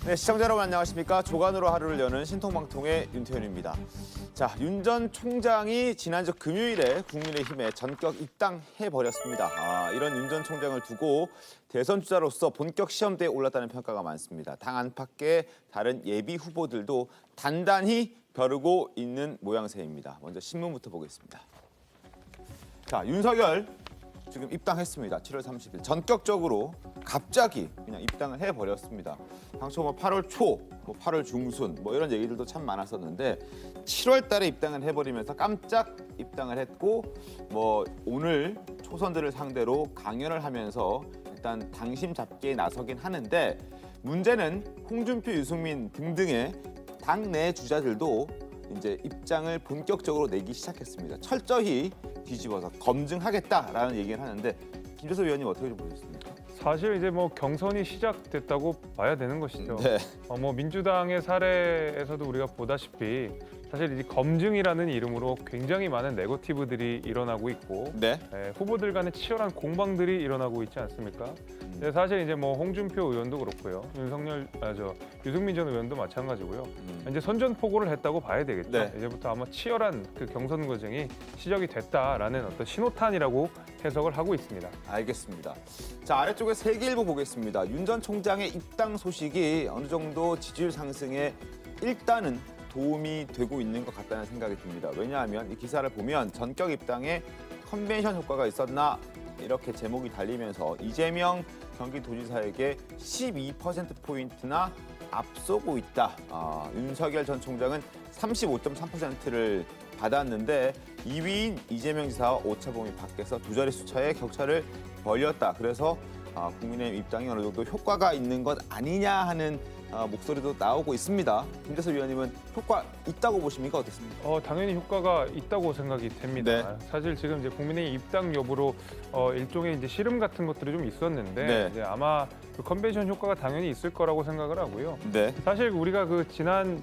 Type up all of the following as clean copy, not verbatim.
네, 시청자 여러분 안녕하십니까. 조간으로 하루를 여는 신통방통의 윤태현입니다. 자, 윤 전 총장이 지난주 금요일에 국민의힘에 전격 입당해버렸습니다. 이런 윤 전 총장을 두고 대선 주자로서 본격 시험대에 올랐다는 평가가 많습니다. 당 안팎의 다른 예비 후보들도 단단히 벼르고 있는 모양새입니다. 먼저 신문부터 보겠습니다. 자, 윤석열 지금 입당했습니다. 7월 30일 전격적으로 갑자기 그냥 입당을 해버렸습니다. 당초 8월 초, 8월 중순 이런 얘기들도 참 많았었는데 7월 달에 입당을 해버리면서 깜짝 입당을 했고 오늘 초선들을 상대로 강연을 하면서 일단 당심 잡기에 나서긴 하는데 문제는 홍준표, 유승민 등등의 당내 주자들도 이제 입장을 본격적으로 내기 시작했습니다. 철저히 뒤집어서 검증하겠다라는 얘기를 하는데 김재섭 의원님 어떻게 좀 보셨습니까? 사실 이제 경선이 시작됐다고 봐야 되는 것이죠. 네. 민주당의 사례에서도 우리가 보다시피 사실 이 검증이라는 이름으로 굉장히 많은 네거티브들이 일어나고 있고 네. 후보들 간의 치열한 공방들이 일어나고 있지 않습니까? 근데 사실 이제 홍준표 의원도 그렇고요, 유승민 전 의원도 마찬가지고요. 이제 선전포고를 했다고 봐야 되겠죠. 네. 이제부터 아마 치열한 그 경선 과정이 시작이 됐다라는 어떤 신호탄이라고 해석을 하고 있습니다. 알겠습니다. 자, 아래쪽에 세계일보 보겠습니다. 윤 전 총장의 입당 소식이 어느 정도 지지율 상승에 일단은 도움이 되고 있는 것 같다는 생각이 듭니다. 왜냐하면 이 기사를 보면 전격 입당에 컨벤션 효과가 있었나 이렇게 제목이 달리면서 이재명 경기도지사에게 12%포인트나 앞서고 있다. 윤석열 전 총장은 35.3%를 받았는데 2위인 이재명 지사와 오차범위 밖에서 두 자릿수 차의 격차를 벌렸다. 그래서 국민의힘 입당이 어느 정도 효과가 있는 것 아니냐 하는 목소리도 나오고 있습니다. 김재섭 위원님은 효과 있다고 보십니까? 어떻습니까? 당연히 효과가 있다고 생각이 됩니다. 네. 사실 지금 이제 국민의힘 입당 여부로 일종의 이제 씨름 같은 것들이 좀 있었는데 네. 이제 아마 그 컨벤션 효과가 당연히 있을 거라고 생각을 하고요. 네. 사실 우리가 그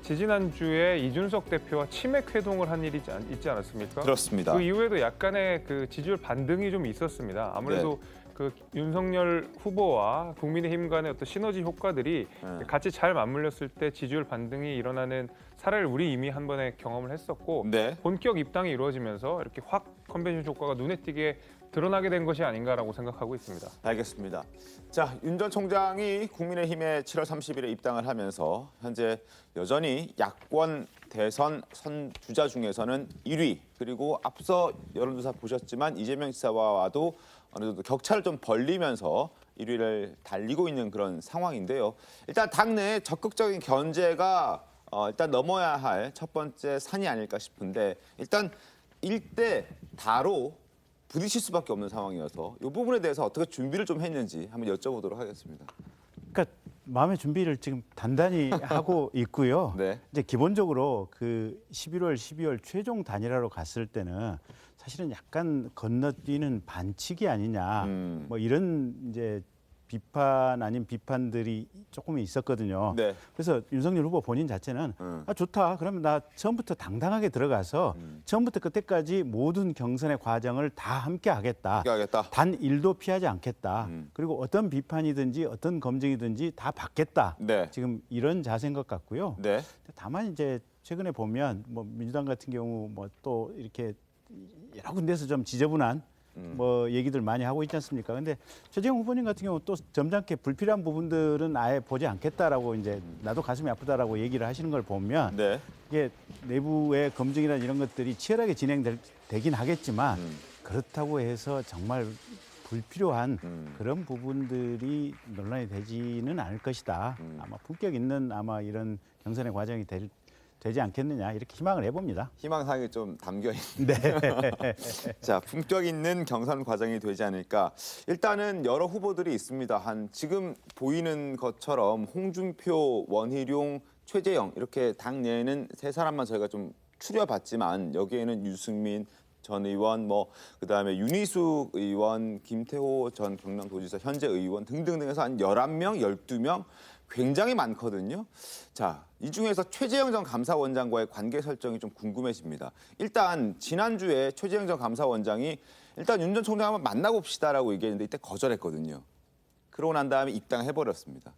지지난주에 이준석 대표와 치맥 회동을 한 일이 있지 않았습니까? 그렇습니다. 그 이후에도 약간의 그 지지율 반등이 좀 있었습니다. 아무래도 그 윤석열 후보와 국민의힘 간의 어떤 시너지 효과들이 같이 잘 맞물렸을 때 지지율 반등이 일어나는 사례를 우리 이미 한 번에 경험을 했었고 네. 본격 입당이 이루어지면서 이렇게 확 컨벤션 효과가 눈에 띄게 드러나게 된 것이 아닌가라고 생각하고 있습니다. 알겠습니다. 자, 윤 전 총장이 국민의힘에 7월 30일에 입당을 하면서 현재 여전히 야권 대선 선주자 중에서는 1위, 그리고 앞서 여론조사 보셨지만 이재명 지사와도 어느 정도 격차를 좀 벌리면서 1위를 달리고 있는 그런 상황인데요. 일단 당내에 적극적인 견제가 일단 넘어야 할 첫 번째 산이 아닐까 싶은데 일단 일대 다로 부딪힐 수밖에 없는 상황이어서 이 부분에 대해서 어떻게 준비를 좀 했는지 한번 여쭤보도록 하겠습니다. 그러니까 마음의 준비를 지금 단단히 하고 있고요. 네. 이제 기본적으로 그 11월, 12월 최종 단일화로 갔을 때는 사실은 약간 건너뛰는 반칙이 아니냐, 이런 이제 비판 아닌 비판들이 조금 있었거든요. 네. 그래서 윤석열 후보 본인 자체는 좋다. 그러면 나 처음부터 당당하게 들어가서 처음부터 끝까지 모든 경선의 과정을 다 함께 하겠다. 단 일도 피하지 않겠다. 그리고 어떤 비판이든지 어떤 검증이든지 다 받겠다. 네. 지금 이런 자세인 것 같고요. 네. 다만 이제 최근에 보면 민주당 같은 경우 또 이렇게 여러 군데서 좀 지저분한 얘기들 많이 하고 있지 않습니까? 근데 최재형 후보님 같은 경우 또 점잖게 불필요한 부분들은 아예 보지 않겠다라고 이제 나도 가슴이 아프다라고 얘기를 하시는 걸 보면 네. 이게 내부의 검증이나 이런 것들이 치열하게 진행되긴 하겠지만 그렇다고 해서 정말 불필요한 그런 부분들이 논란이 되지는 않을 것이다. 아마 품격 있는 이런 경선의 과정이 되지 않겠느냐 이렇게 희망을 해봅니다. 희망사항이 좀 담겨 있는. 네. 자, 품격 있는 경선 과정이 되지 않을까. 일단은 여러 후보들이 있습니다. 지금 보이는 것처럼 홍준표, 원희룡, 최재형 이렇게 당내에는 세 사람만 저희가 좀 추려봤지만 여기에는 유승민 전 의원, 그다음에 윤희숙 의원, 김태호 전 경남도지사 현재 의원 등등등해서 한 11명, 12명 굉장히 많거든요. 자, 이 중에서 최재형 전 감사원장과의 관계 설정이 좀 궁금해집니다. 일단 지난주에 최재형 전 감사원장이 일단 윤 전 총장 한번 만나봅시다라고 얘기했는데 이때 거절했거든요. 그러고 난 다음에 입당해버렸습니다.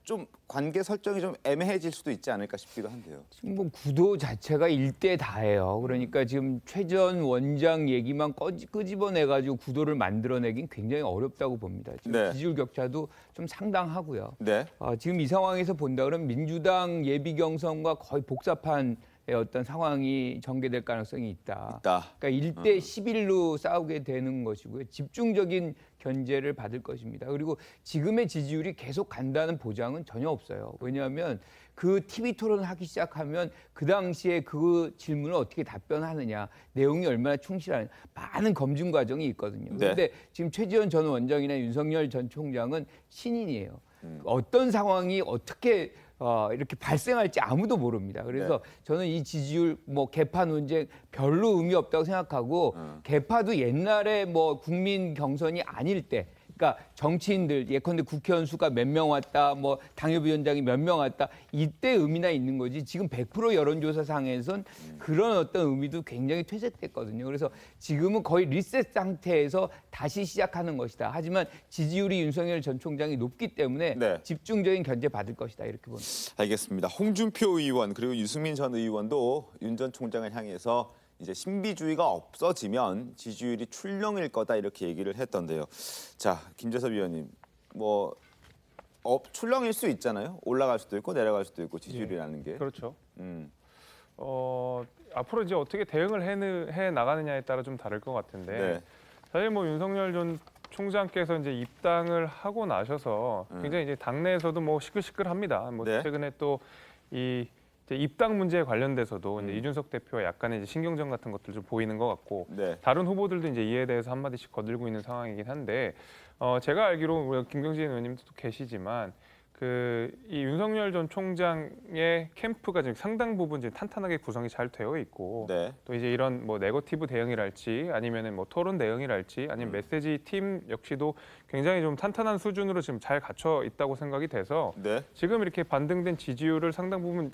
좀 관계 설정이 좀 애매해질 수도 있지 않을까 싶기도 한데요. 지금 뭐 구도 자체가 일대 다예요. 그러니까 지금 최 전 원장 얘기만 끄집어내가지고 구도를 만들어내긴 굉장히 어렵다고 봅니다. 지금 네. 지지율 격차도 좀 상당하고요. 네. 지금 이 상황에서 본다 그러면 민주당 예비 경선과 거의 복잡한 어떤 상황이 전개될 가능성이 있다. 그러니까 1대 11로 싸우게 되는 것이고요. 집중적인 견제를 받을 것입니다. 그리고 지금의 지지율이 계속 간다는 보장은 전혀 없어요. 왜냐하면 그 TV 토론을 하기 시작하면 그 당시에 그 질문을 어떻게 답변하느냐, 내용이 얼마나 충실하느냐, 많은 검증 과정이 있거든요. 네. 그런데 지금 최지원 전 원장이나 윤석열 전 총장은 신인이에요. 어떤 상황이 어떻게 이렇게 발생할지 아무도 모릅니다. 그래서 저는 이 지지율 개파 논쟁 별로 의미 없다고 생각하고 개파도 옛날에 국민 경선이 아닐 때, 그러니까 정치인들 예컨대 국회의원 수가 몇 명 왔다, 당협위원장이 몇 명 왔다, 이때 의미나 있는 거지. 지금 100% 여론조사상에선 그런 어떤 의미도 굉장히 퇴색됐거든요. 그래서 지금은 거의 리셋 상태에서 다시 시작하는 것이다. 하지만 지지율이 윤석열 전 총장이 높기 때문에 네. 집중적인 견제 받을 것이다, 이렇게 봅니다. 알겠습니다. 홍준표 의원 그리고 유승민 전 의원도 윤 전 총장을 향해서 이제 신비주의가 없어지면 지지율이 출렁일 거다 이렇게 얘기를 했던데요. 자, 김재섭 위원님, 출렁일 수 있잖아요. 올라갈 수도 있고 내려갈 수도 있고 지지율이라는 게. 그렇죠. 음, 앞으로 이제 어떻게 대응을 해 나가느냐에 따라 좀 다를 것 같은데 네. 사실 윤석열 전 총장께서 이제 입당을 하고 나셔서 굉장히 이제 당내에서도 시끌시끌합니다. 네. 최근에 또 이 입당 문제에 관련돼서도 이제 이준석 대표와 약간의 이제 신경전 같은 것들 좀 보이는 것 같고 네. 다른 후보들도 이제 이에 대해서 한 마디씩 거들고 있는 상황이긴 한데 제가 알기로 우리 김경진 의원님도 계시지만 이 윤석열 전 총장의 캠프가 지금 상당 부분 이제 탄탄하게 구성이 잘 되어 있고 네. 또 이제 이런 네거티브 대응이랄지 아니면은 토론 대응이랄지 아니면 메시지 팀 역시도 굉장히 좀 탄탄한 수준으로 지금 잘 갖춰 있다고 생각이 돼서 네. 지금 이렇게 반등된 지지율을 상당 부분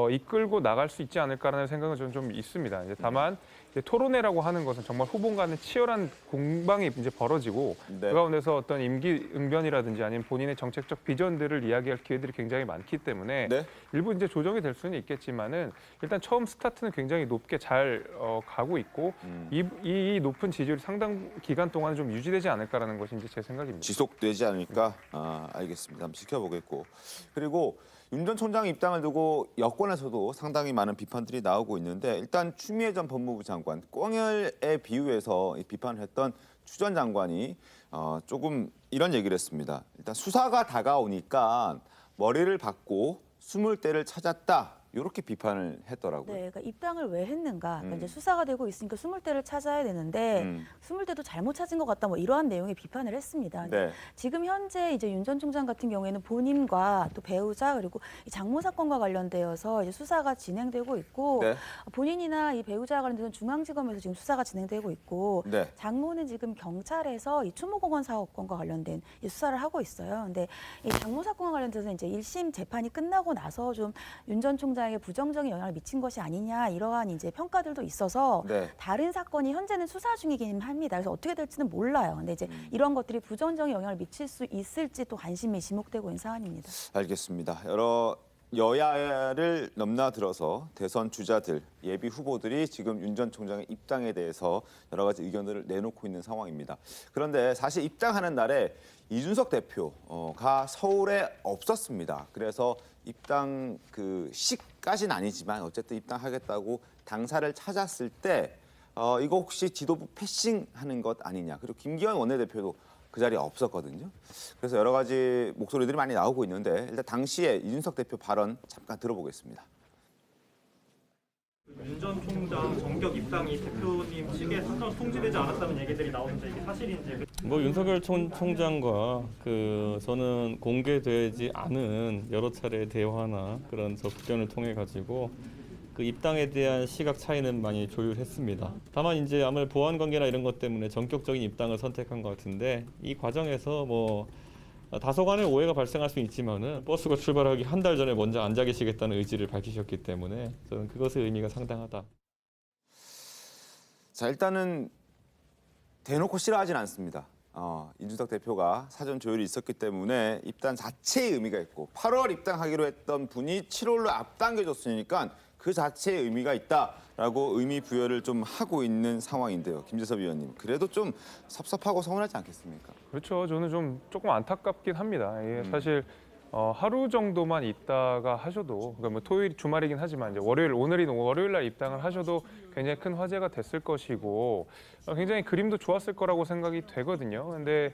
이끌고 나갈 수 있지 않을까라는 생각은 저는 좀 있습니다. 이제 다만 이제 토론회라고 하는 것은 정말 후보 간의 치열한 공방이 이제 벌어지고 네. 그 가운데서 어떤 임기응변이라든지 아니면 본인의 정책적 비전들을 이야기할 기회들이 굉장히 많기 때문에 네. 일부 이제 조정이 될 수는 있겠지만은 일단 처음 스타트는 굉장히 높게 잘 가고 있고 이 높은 지지율이 상당 기간 동안 좀 유지되지 않을까라는 것이 이제 제 생각입니다. 지속되지 않을까? 알겠습니다. 한번 지켜보겠고. 그리고 윤 전 총장 입당을 두고 여권에서도 상당히 많은 비판들이 나오고 있는데 일단 추미애 전 법무부 장관, 꽁열에 비유해서 비판을 했던 추 전 장관이 조금 이런 얘기를 했습니다. 일단 수사가 다가오니까 머리를 박고 숨을 때를 찾았다. 이렇게 비판을 했더라고요. 네, 그러니까 입당을 왜 했는가? 그러니까 이제 수사가 되고 있으니까 숨을 때를 찾아야 되는데 숨을 때도 잘못 찾은 것 같다. 이러한 내용의 비판을 했습니다. 네. 지금 현재 이제 윤 전 총장 같은 경우에는 본인과 또 배우자 그리고 이 장모 사건과 관련되어서 이제 수사가 진행되고 있고 네. 본인이나 이 배우자와 관련돼서 중앙지검에서 지금 수사가 진행되고 있고 네. 장모는 지금 경찰에서 이 추모공원 사건과 관련된 이 수사를 하고 있어요. 근데 이 장모 사건과 관련돼서 이제 1심 재판이 끝나고 나서 좀 윤 전 총장에게 부정적인 영향을 미친 것이 아니냐 이러한 이제 평가들도 있어서 네. 다른 사건이 현재는 수사 중이긴 합니다. 그래서 어떻게 될지는 몰라요. 근데 이제 이런 것들이 부정적인 영향을 미칠 수 있을지 또 관심이 지목되고 있는 사안입니다. 알겠습니다. 여러 여야를 넘나들어서 대선 주자들, 예비 후보들이 지금 윤 전 총장의 입당에 대해서 여러 가지 의견들을 내놓고 있는 상황입니다. 그런데 사실 입당하는 날에 이준석 대표가 서울에 없었습니다. 그래서 입당 시까지는 아니지만 어쨌든 입당하겠다고 당사를 찾았을 때 이거 혹시 지도부 패싱하는 것 아니냐. 그리고 김기현 원내대표도 그 자리에 없었거든요. 그래서 여러 가지 목소리들이 많이 나오고 있는데 일단 당시에 이준석 대표 발언 잠깐 들어보겠습니다. 윤 전 총장 정격 입당이 대표님 측에 사전 통지되지 않았다는 얘기들이 나오는데 이게 사실인지. 윤석열 총장과 저는 공개되지 않은 여러 차례 대화나 그런 접견을 통해 가지고 그 입당에 대한 시각 차이는 많이 조율했습니다. 다만 이제 아무래도 보안 관계나 이런 것 때문에 전격적인 입당을 선택한 것 같은데 이 과정에서 다소간의 오해가 발생할 수 있지만은 버스가 출발하기 한 달 전에 먼저 앉아 계시겠다는 의지를 밝히셨기 때문에 저는 그것의 의미가 상당하다. 자, 일단은 대놓고 싫어하진 않습니다. 이준석 대표가 사전 조율이 있었기 때문에 입당 자체의 의미가 있고 8월 입당하기로 했던 분이 7월로 앞당겨졌으니까 그 자체의 의미가 있다라고 의미 부여를 좀 하고 있는 상황인데요. 김재섭 위원님, 그래도 좀 섭섭하고 서운하지 않겠습니까? 그렇죠. 저는 좀 조금 안타깝긴 합니다. 이게 사실 하루 정도만 있다가 하셔도, 그러니까 뭐 토요일 주말이긴 하지만 이제 오늘이 월요일 날 입당을 하셔도 굉장히 큰 화제가 됐을 것이고 굉장히 그림도 좋았을 거라고 생각이 되거든요. 근데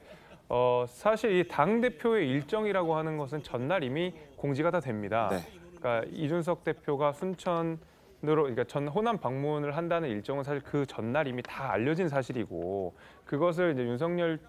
사실 이 당 대표의 일정이라고 하는 것은 전날 이미 공지가 다 됩니다. 네. 그러니까 이준석 대표가 순천으로, 그러니까 전 호남 방문을 한다는 일정은 사실 그 전날 이미 다 알려진 사실이고, 그것을 이제 윤석열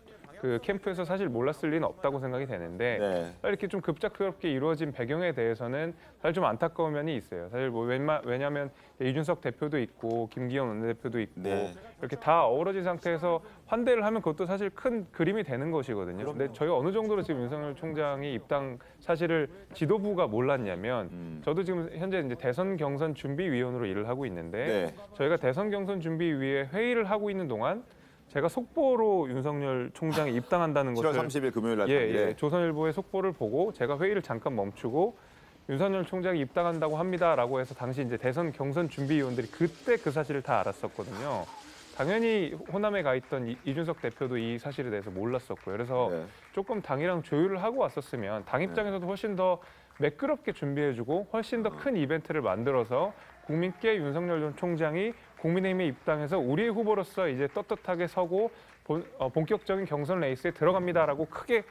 그 캠프에서 사실 몰랐을 리는 없다고 생각이 되는데 네. 이렇게 좀 급작스럽게 이루어진 배경에 대해서는 사실 좀 안타까운 면이 있어요. 사실 뭐 왜냐하면 이준석 대표도 있고 김기현 원내대표도 있고 네. 이렇게 다 어우러진 상태에서 환대를 하면 그것도 사실 큰 그림이 되는 것이거든요. 근데 저희가 어느 정도로 지금 윤석열 총장이 입당 사실을 지도부가 몰랐냐면 저도 지금 현재 이제 대선 경선 준비위원으로 일을 하고 있는데 네. 저희가 대선 경선 준비위에 회의를 하고 있는 동안 제가 속보로 윤석열 총장이 입당한다는 7월 것을 30일 금요일 날 예, 조선일보의 속보를 보고 제가 회의를 잠깐 멈추고 윤석열 총장이 입당한다고 합니다라고 해서 당시 이제 대선 경선 준비위원들이 그때 그 사실을 다 알았었거든요. 당연히 호남에 가 있던 이준석 대표도 이 사실에 대해서 몰랐었고요. 그래서 네. 조금 당이랑 조율을 하고 왔었으면 당 입장에서도 훨씬 더 매끄럽게 준비해주고 훨씬 더 큰 이벤트를 만들어서 국민께 윤석열 전 총장이 국민의힘에 입당해서 우리의 후보로서 이제 떳떳하게 서고 본격적인 경선 레이스에 들어갑니다라고 크게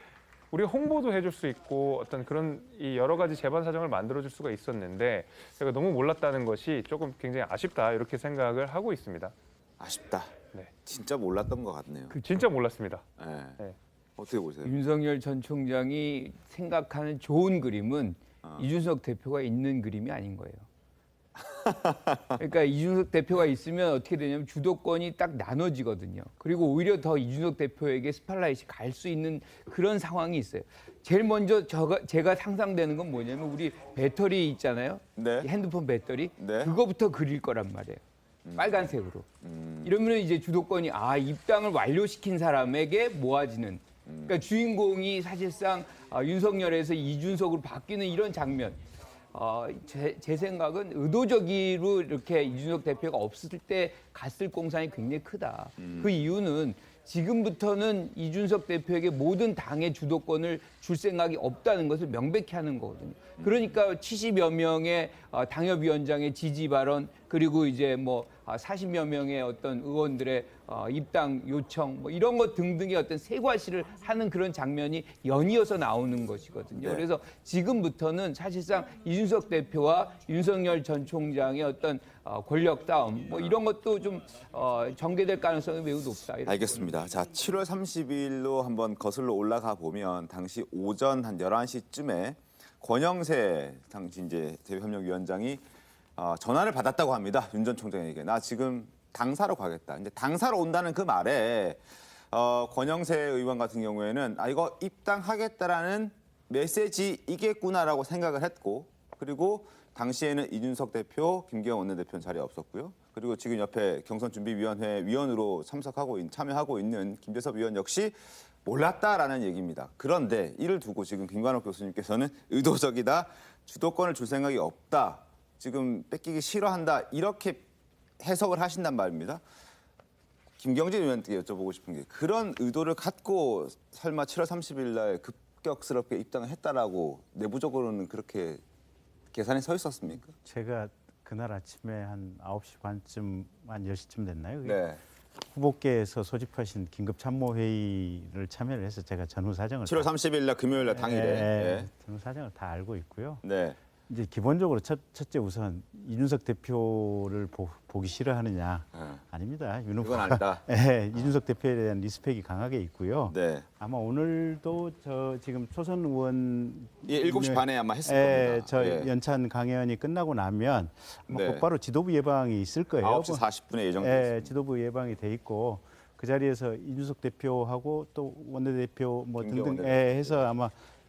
우리가 홍보도 해줄 수 있고 어떤 그런 이 여러 가지 재반 사정을 만들어줄 수가 있었는데 제가 너무 몰랐다는 것이 조금 굉장히 아쉽다 이렇게 생각을 하고 있습니다. 아쉽다. 네. 진짜 몰랐던 것 같네요. 진짜 몰랐습니다. 네. 네. 어떻게 보세요? 윤석열 전 총장이 생각하는 좋은 그림은 이준석 대표가 있는 그림이 아닌 거예요. 그러니까 이준석 대표가 있으면 어떻게 되냐면 주도권이 딱 나눠지거든요. 그리고 오히려 더 이준석 대표에게 스팟라이트이 갈 수 있는 그런 상황이 있어요. 제일 먼저 제가 상상되는 건 뭐냐면 우리 배터리 있잖아요. 네. 핸드폰 배터리. 네. 그거부터 그릴 거란 말이에요. 빨간색으로. 이러면 이제 주도권이 입당을 완료시킨 사람에게 모아지는. 그러니까 주인공이 사실상 윤석열에서 이준석으로 바뀌는 이런 장면. 제 생각은 의도적으로 이렇게 이준석 대표가 없을 때 갔을 공산이 굉장히 크다. 그 이유는 지금부터는 이준석 대표에게 모든 당의 주도권을 줄 생각이 없다는 것을 명백히 하는 거거든요. 그러니까 70여 명의 당협위원장의 지지 발언 그리고 이제 뭐 40여 명의 어떤 의원들의 입당 요청 뭐 이런 것 등등의 어떤 세과시를 하는 그런 장면이 연이어서 나오는 것이거든요. 네. 그래서 지금부터는 사실상 이준석 대표와 윤석열 전 총장의 어떤 권력 싸움 뭐 이런 것도 좀 전개될 가능성이 매우 높다. 이렇게 알겠습니다. 자, 7월 30일로 한번 거슬러 올라가 보면 당시 오전 한 11시쯤에 권영세 당시 이제 대외협력위원장이 전화를 받았다고 합니다. 윤 전 총장에게. 나 지금 당사로 가겠다. 이제 당사로 온다는 그 말에 권영세 의원 같은 경우에는 이거 입당하겠다라는 메시지이겠구나라고 생각을 했고 그리고 당시에는 이준석 대표, 김기현 원내대표는 자리에 없었고요. 그리고 지금 옆에 경선준비위원회 위원으로 참여하고 있는 김재섭 위원 역시 몰랐다라는 얘기입니다. 그런데 이를 두고 지금 김관옥 교수님께서는 의도적이다, 주도권을 줄 생각이 없다, 지금 뺏기기 싫어한다 이렇게 해석을 하신단 말입니다. 김경진 의원께 여쭤보고 싶은 게 그런 의도를 갖고 설마 7월 30일 날 급격스럽게 입당을 했다라고 내부적으로는 그렇게 계산이 서 있었습니까? 제가 그날 아침에 한 9시 반쯤, 한 10시쯤 됐나요? 네. 후보께서 소집하신 긴급 참모회의를 참여를 해서 제가 전후 사정을 7월 30일 날 금요일 날 당일에. 네. 전후 사정을 다 알고 있고요. 네. 이제 기본적으로 첫째 우선 이준석 대표를 보기 싫어하느냐? 아닙니다. 윤 그건 후보가 아니다. 네, 이준석 대표에 대한 리스펙이 강하게 있고요. 네. 아마 오늘도 저 지금 초선 의원 7시 반에 아마 했을 겁니다. 저 예. 연찬 강연이 끝나고 나면 아마 네. 곧바로 지도부 예방이 있을 거예요. 9시 40분에 예정돼 있습니다. 지도부 예방이 돼 있고 그 자리에서 이준석 대표하고 또 원내대표 뭐 김기현 등등 원내대표. 해서 아마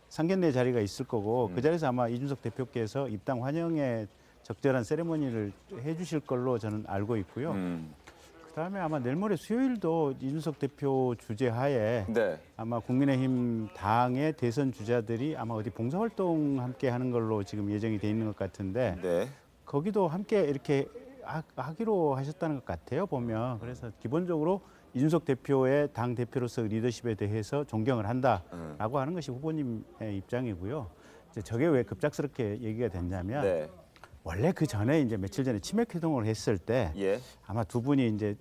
상견례 자리가 있을 거고 그 자리에서 아마 이준석 대표께서 입당 환영에 적절한 세레머니를 해주실 걸로 저는 알고 있고요. 그다음에 아마 내일 모레 수요일도 이준석 대표 주재하에 네. 아마 국민의힘 당의 대선 주자들이 아마 어디 봉사활동 함께 하는 걸로 지금 예정이 돼 있는 것 같은데 네. 거기도 함께 이렇게 하기로 하셨다는 것 같아요, 보면. 그래서 기본적으로 이준석 대표의 당 대표로서 리더십에 대해서 존경을 한다라고 하는 것이 후보님의 입장이고요. 이제 저게 왜 급작스럽게 얘기가 됐냐면 네. 원래 그 전에 이제 며칠 전에 치맥 회동을 했을 때 예. 아마 두 분이 이제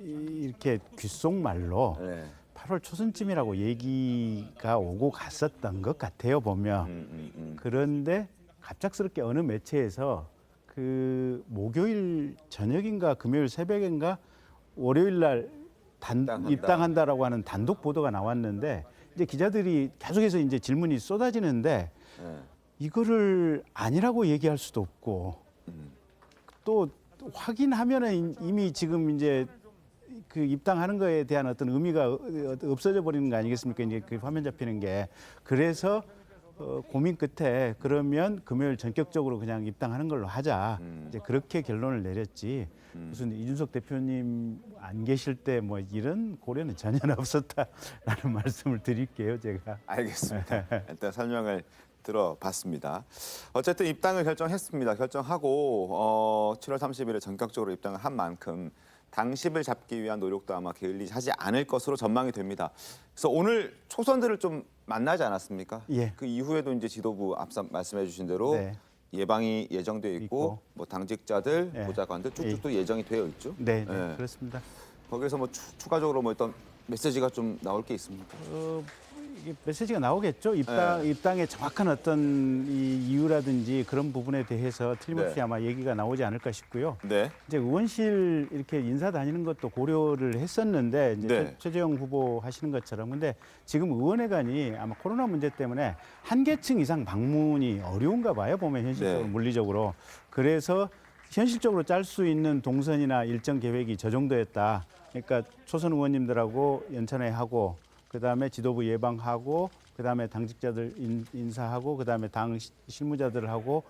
이렇게 귓속말로 네. 8월 초순쯤이라고 얘기가 오고 갔었던 것 같아요, 보면. 그런데 갑작스럽게 어느 매체에서 그 목요일 저녁인가 금요일 새벽인가 월요일 날 입당한다라고 하는 단독 보도가 나왔는데 이제 기자들이 계속해서 이제 질문이 쏟아지는데 네. 이거를 아니라고 얘기할 수도 없고 또 확인하면은 이미 지금 이제 그 입당하는 거에 대한 어떤 의미가 없어져 버리는 거 아니겠습니까? 이제 그 화면 잡히는 게 그래서 고민 끝에 그러면 금요일 전격적으로 그냥 입당하는 걸로 하자. 이제 그렇게 결론을 내렸지. 무슨 이준석 대표님 안 계실 때 뭐 이런 고려는 전혀 없었다라는 말씀을 드릴게요, 제가. 알겠습니다. 일단 설명을 들어봤습니다. 어쨌든 입당을 결정했습니다. 결정하고 7월 30일에 전격적으로 입당을 한 만큼 당십을 잡기 위한 노력도 아마 게을리하지 않을 것으로 전망이 됩니다. 그래서 오늘 초선들을 좀 만나지 않았습니까? 예. 그 이후에도 이제 지도부 앞서 말씀해 주신 대로 네. 예방이 예정되어 있고 뭐 당직자들, 예. 보좌관들 쭉쭉 또 예정이 되어 있죠. 네, 예. 그렇습니다. 거기서 뭐 추가적으로 뭐 어떤 메시지가 좀 나올 게 있습니까? 이게 메시지가 나오겠죠. 입당의 정확한 어떤 이유라든지 그런 부분에 대해서 틀림없이 네. 아마 얘기가 나오지 않을까 싶고요. 네. 이제 의원실 이렇게 인사 다니는 것도 고려를 했었는데 이제 네. 최재형 후보 하시는 것처럼 근데 지금 의원회관이 아마 코로나 문제 때문에 한 계층 이상 방문이 어려운가 봐요. 보면 현실적으로 네. 물리적으로. 그래서 현실적으로 짤 수 있는 동선이나 일정 계획이 저 정도였다. 그러니까 초선 의원님들하고 연찬회 하고 그다음에 지도부 예방하고 그다음에 당직자들 인사하고 그다음에 당 실무자들하고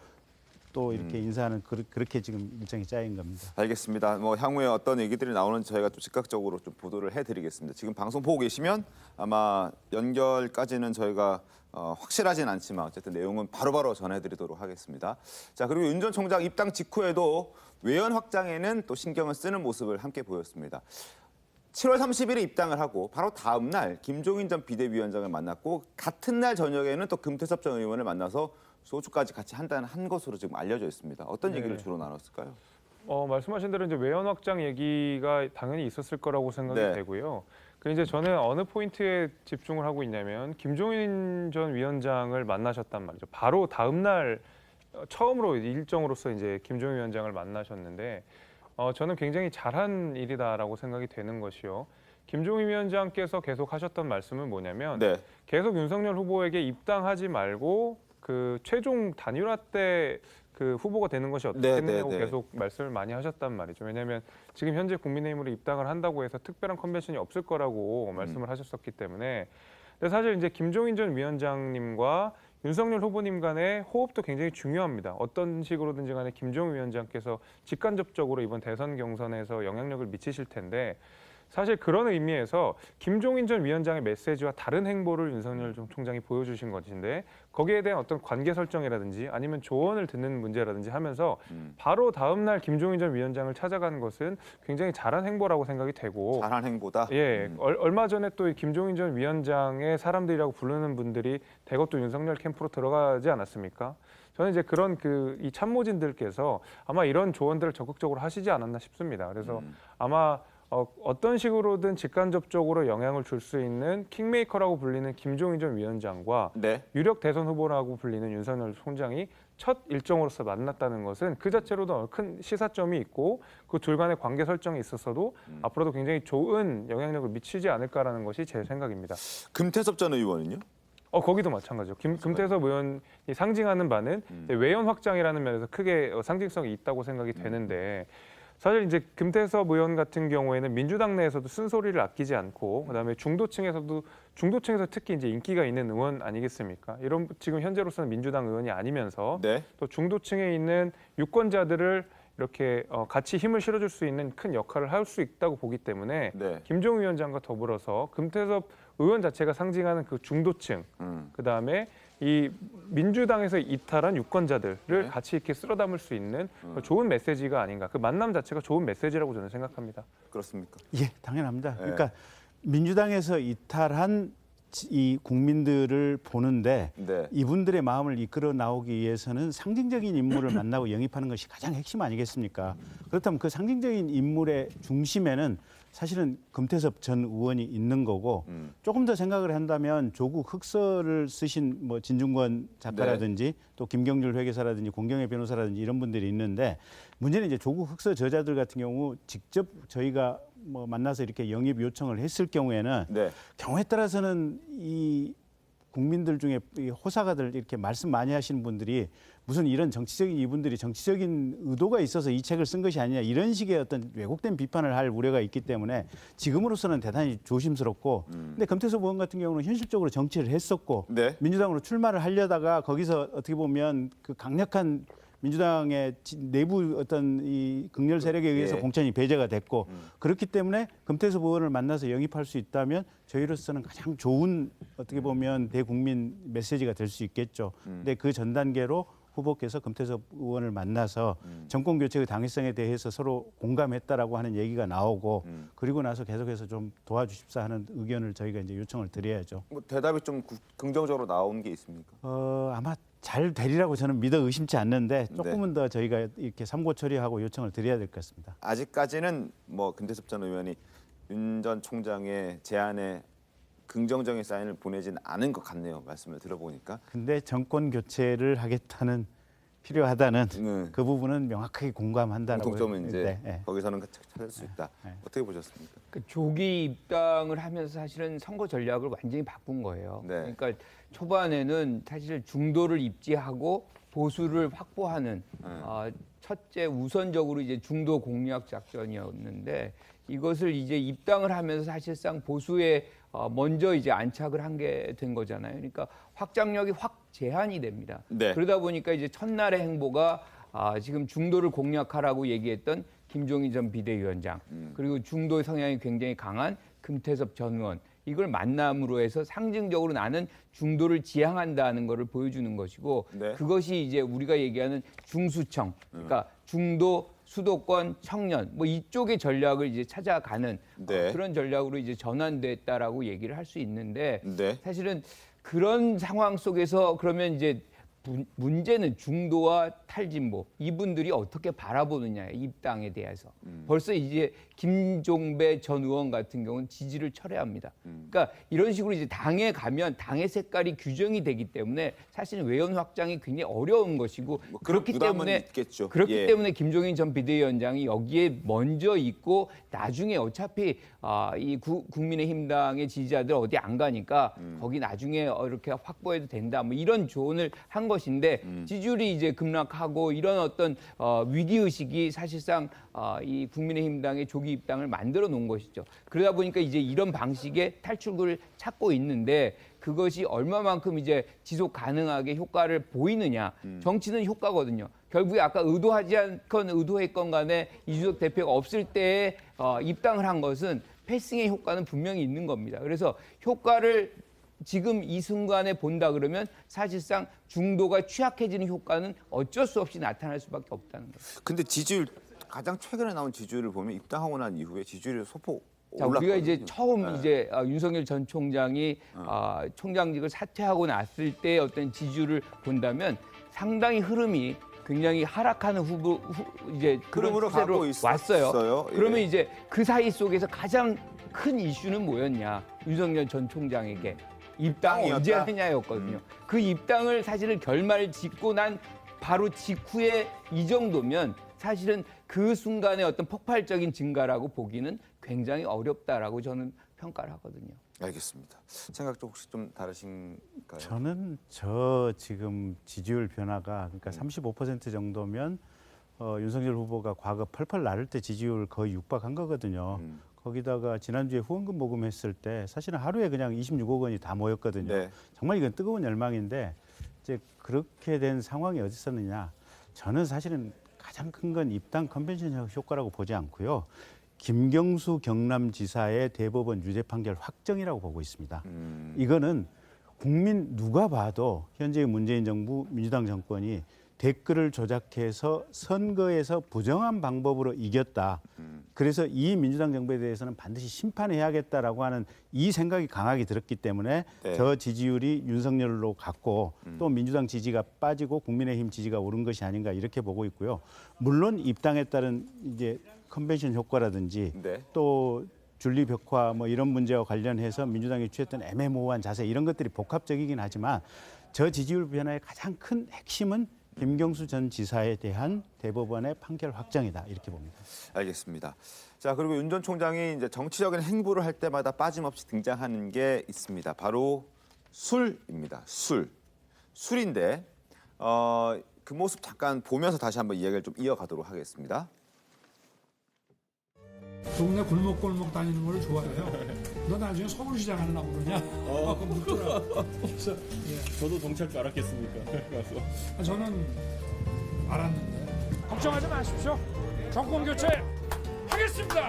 또 이렇게 인사하는 그렇게 지금 일정이 짜인 겁니다. 알겠습니다. 뭐 향후에 어떤 얘기들이 나오는지 저희가 또 즉각적으로 좀 보도를 해드리겠습니다. 지금 방송 보고 계시면 아마 연결까지는 저희가 확실하진 않지만 어쨌든 내용은 바로바로 전해드리도록 하겠습니다. 자, 그리고 윤 전 총장 입당 직후에도 외연 확장에는 또 신경을 쓰는 모습을 함께 보였습니다. 7월 30일에 입당을 하고 바로 다음 날 김종인 전 비대위원장을 만났고 같은 날 저녁에는 또 금태섭 전 의원을 만나서 소주까지 같이 한 것으로 지금 알려져 있습니다. 어떤 얘기를 네. 주로 나눴을까요? 말씀하신 대로 이제 외연 확장 얘기가 당연히 있었을 거라고 생각이 네. 되고요. 그 이제 저는 어느 포인트에 집중을 하고 있냐면 김종인 전 위원장을 만나셨단 말이죠. 바로 다음 날 처음으로 일정으로서 이제 김종인 위원장을 만나셨는데 저는 굉장히 잘한 일이다라고 생각이 되는 것이요. 김종인 위원장께서 계속 하셨던 말씀은 뭐냐면 네. 계속 윤석열 후보에게 입당하지 말고 그 최종 단일화 때 그 후보가 되는 것이 어떻겠느냐고 계속 말씀을 많이 하셨단 말이죠. 왜냐하면 지금 현재 국민의힘으로 입당을 한다고 해서 특별한 컨벤션이 없을 거라고 말씀을 하셨었기 때문에. 근데 사실 이제 김종인 전 위원장님과 윤석열 후보님 간의 호흡도 굉장히 중요합니다. 어떤 식으로든지 간에 김종인 위원장께서 직간접적으로 이번 대선 경선에서 영향력을 미치실 텐데 사실 그런 의미에서 김종인 전 위원장의 메시지와 다른 행보를 윤석열 총장이 보여주신 것인데 거기에 대한 어떤 관계 설정이라든지 아니면 조언을 듣는 문제라든지 하면서 바로 다음 날 김종인 전 위원장을 찾아가는 것은 굉장히 잘한 행보라고 생각이 되고 잘한 행보다. 예, 얼마 전에 또 김종인 전 위원장의 사람들이라고 부르는 분들이 대거 또 윤석열 캠프로 들어가지 않았습니까? 저는 이제 그런 이 참모진들께서 아마 이런 조언들을 적극적으로 하시지 않았나 싶습니다. 그래서 아마 어떤 식으로든 직간접적으로 영향을 줄 수 있는 킹메이커라고 불리는 김종인 전 위원장과 네. 유력 대선 후보라고 불리는 윤석열 총장이 첫 일정으로서 만났다는 것은 그 자체로도 큰 시사점이 있고 그 둘 간의 관계 설정에 있어서도 앞으로도 굉장히 좋은 영향력을 미치지 않을까라는 것이 제 생각입니다. 금태섭 전 의원은요? 거기도 마찬가지죠. 금태섭 의원이 상징하는 바는 외연 확장이라는 면에서 크게 상징성이 있다고 생각이 되는데 사실 이제 금태섭 의원 같은 경우에는 민주당 내에서도 쓴소리를 아끼지 않고 그다음에 중도층에서 특히 이제 인기가 있는 의원 아니겠습니까? 이런 지금 현재로서는 민주당 의원이 아니면서 네. 또 중도층에 있는 유권자들을 이렇게 같이 힘을 실어줄 수 있는 큰 역할을 할 수 있다고 보기 때문에 네. 김종인 위원장과 더불어서 금태섭 의원 자체가 상징하는 그 중도층, 그다음에 이 민주당에서 이탈한 유권자들을 네. 같이 이렇게 쓸어 담을 수 있는 좋은 메시지가 아닌가. 그 만남 자체가 좋은 메시지라고 저는 생각합니다. 그렇습니까? 예, 당연합니다. 네. 그러니까 민주당에서 이탈한 이 국민들을 보는데 네. 이분들의 마음을 이끌어 나오기 위해서는 상징적인 인물을 만나고 영입하는 것이 가장 핵심 아니겠습니까? 그렇다면 그 상징적인 인물의 중심에는 사실은 금태섭 전 의원이 있는 거고 조금 더 생각을 한다면 조국 흑서를 쓰신 뭐 진중권 작가라든지 또 김경률 회계사라든지 공경혜 변호사라든지 이런 분들이 있는데 문제는 이제 조국 흑서 저자들 같은 경우 직접 저희가 뭐 만나서 이렇게 영입 요청을 했을 경우에는 네. 경우에 따라서는 이 국민들 중에 이 호사가들 이렇게 말씀 많이 하시는 분들이 무슨 이런 정치적인 이분들이 정치적인 의도가 있어서 이 책을 쓴 것이 아니냐 이런 식의 어떤 왜곡된 비판을 할 우려가 있기 때문에 지금으로서는 대단히 조심스럽고 근데 금태섭 의원 같은 경우는 현실적으로 정치를 했었고 네. 민주당으로 출마를 하려다가 거기서 어떻게 보면 그 강력한 민주당의 내부 어떤 이 극렬 세력에 의해서 예. 공천이 배제가 됐고 그렇기 때문에 금태섭 의원을 만나서 영입할 수 있다면 저희로서는 가장 좋은 어떻게 보면 대국민 메시지가 될 수 있겠죠. 근데 그 전 단계로 후보께서 금태섭 의원을 만나서 정권 교체의 당위성에 대해서 서로 공감했다라고 하는 얘기가 나오고 그리고 나서 계속해서 좀 도와주십사 하는 의견을 저희가 이제 요청을 드려야죠. 뭐 대답이 좀 긍정적으로 나온 게 있습니까? 아마 잘 되리라고 저는 믿어 의심치 않는데 조금은 더 저희가 이렇게 삼고 처리하고 요청을 드려야 될 것 같습니다. 아직까지는 뭐 금태섭 전 의원이 윤 전 총장의 제안에 긍정적인 사인을 보내진 않은 것 같네요. 말씀을 들어보니까. 근데 정권 교체를 하겠다는 필요하다는 네. 그 부분은 명확하게 공감한다라고. 공통점은 이제 네, 네. 거기서는 찾을 수 있다. 네. 어떻게 보셨습니까? 그 조기 입당을 하면서 사실은 선거 전략을 완전히 바꾼 거예요. 네. 그러니까 초반에는 사실 중도를 입지하고 보수를 확보하는 첫째 우선적으로 이제 중도 공략 작전이었는데 이것을 이제 입당을 하면서 사실상 보수에 먼저 이제 안착을 한 게 된 거잖아요. 그러니까 확장력이 확 제한이 됩니다. 네. 그러다 보니까 이제 첫날의 행보가 지금 중도를 공략하라고 얘기했던 김종인 전 비대위원장 그리고 중도 성향이 굉장히 강한 금태섭 전 의원 이걸 만남으로 해서 상징적으로 나는 중도를 지향한다는 것을 보여주는 것이고 네. 그것이 이제 우리가 얘기하는 중수청 그러니까 중도 수도권 청년 뭐 이쪽의 전략을 이제 찾아가는 네. 그런 전략으로 이제 전환됐다라고 얘기를 할 수 있는데 네. 사실은 그런 상황 속에서 그러면 이제 문제는 중도와 탈진보 이분들이 어떻게 바라보느냐 입당에 대해서 벌써 이제 김종배 전 의원 같은 경우는 지지를 철회합니다. 그러니까 이런 식으로 이제 당에 가면 당의 색깔이 규정이 되기 때문에 사실은 외연 확장이 굉장히 어려운 것이고 뭐 그런 그렇기 부담은 때문에 있겠죠. 그렇기 예. 때문에 김종인 전 비대위원장이 여기에 먼저 있고 나중에 어차피 이 국민의힘당의 지지자들 어디 안 가니까 거기 나중에 이렇게 확보해도 된다 뭐 이런 조언을 한 것인데 지지율이 이제 급락하고 이런 어떤 위기 의식이 사실상 이 국민의힘당의 조기 입당을 만들어 놓은 것이죠. 그러다 보니까 이제 이런 방식의 탈출구를 찾고 있는데 그것이 얼마만큼 이제 지속 가능하게 효과를 보이느냐. 정치는 효과거든요. 결국에 아까 의도하지 않건 의도했건 간에 이준석 대표가 없을 때에 입당을 한 것은 패싱의 효과는 분명히 있는 겁니다. 그래서 효과를 지금 이 순간에 본다 그러면 사실상 중도가 취약해지는 효과는 어쩔 수 없이 나타날 수밖에 없다는 거죠. 근데 지지율 가장 최근에 나온 지지율을 보면 입당하고 난 이후에 지지율이 소폭 자, 올랐거든요. 우리가 이제 처음 네. 이제 윤석열 전 총장이 총장직을 사퇴하고 났을 때 어떤 지지율을 본다면 상당히 흐름이 굉장히 하락하는 이제 그런 흐름으로 추세로 가고 있었어요. 왔어요. 예. 그러면 이제 그 사이 속에서 가장 큰 이슈는 뭐였냐? 윤석열 전 총장에게 입당 언제 입당이었다? 하냐였거든요. 그 입당을 사실은 결말을 짓고 난 바로 직후에 이 정도면 사실은 그 순간의 어떤 폭발적인 증가라고 보기는 굉장히 어렵다라고 저는 평가를 하거든요. 알겠습니다. 생각도 혹시 좀 다르신가요? 저는 저 지금 지지율 변화가 그러니까 35% 정도면 윤석열 후보가 과거 펄펄 나를 때 지지율 거의 육박한 거거든요. 거기다가 지난주에 후원금 모금했을 때 사실은 하루에 그냥 26억 원이 다 모였거든요. 네. 정말 이건 뜨거운 열망인데 이제 그렇게 된 상황이 어디 있었느냐. 저는 사실은 가장 큰 건 입당 컨벤션 효과라고 보지 않고요. 김경수 경남지사의 대법원 유죄 판결 확정이라고 보고 있습니다. 이거는 국민 누가 봐도 현재의 문재인 정부 민주당 정권이 댓글을 조작해서 선거에서 부정한 방법으로 이겼다. 그래서 이 민주당 정부에 대해서는 반드시 심판해야겠다라고 하는 이 생각이 강하게 들었기 때문에 네. 저 지지율이 윤석열로 갔고 또 민주당 지지가 빠지고 국민의힘 지지가 오른 것이 아닌가 이렇게 보고 있고요. 물론 입당에 따른 이제 컨벤션 효과라든지 네. 또 준리벽화 뭐 이런 문제와 관련해서 민주당이 취했던 애매모호한 자세 이런 것들이 복합적이긴 하지만 저 지지율 변화의 가장 큰 핵심은 김경수 전 지사에 대한 대법원의 판결 확정이다 이렇게 봅니다. 알겠습니다. 자, 그리고 윤 전 총장이 이제 정치적인 행보를 할 때마다 빠짐없이 등장하는 게 있습니다. 바로 술입니다. 술인데 그 모습 잠깐 보면서 다시 한번 이야기를 좀 이어가도록 하겠습니다. 동네 골목골목 다니는 걸 좋아해요. 너 나중에 서울시장 하려고 그러냐? 묻더라. 그래서 저도 동찰 알았겠습니까? 가서. 저는 알았는데 걱정하지 마십시오. 정권 교체 하겠습니다.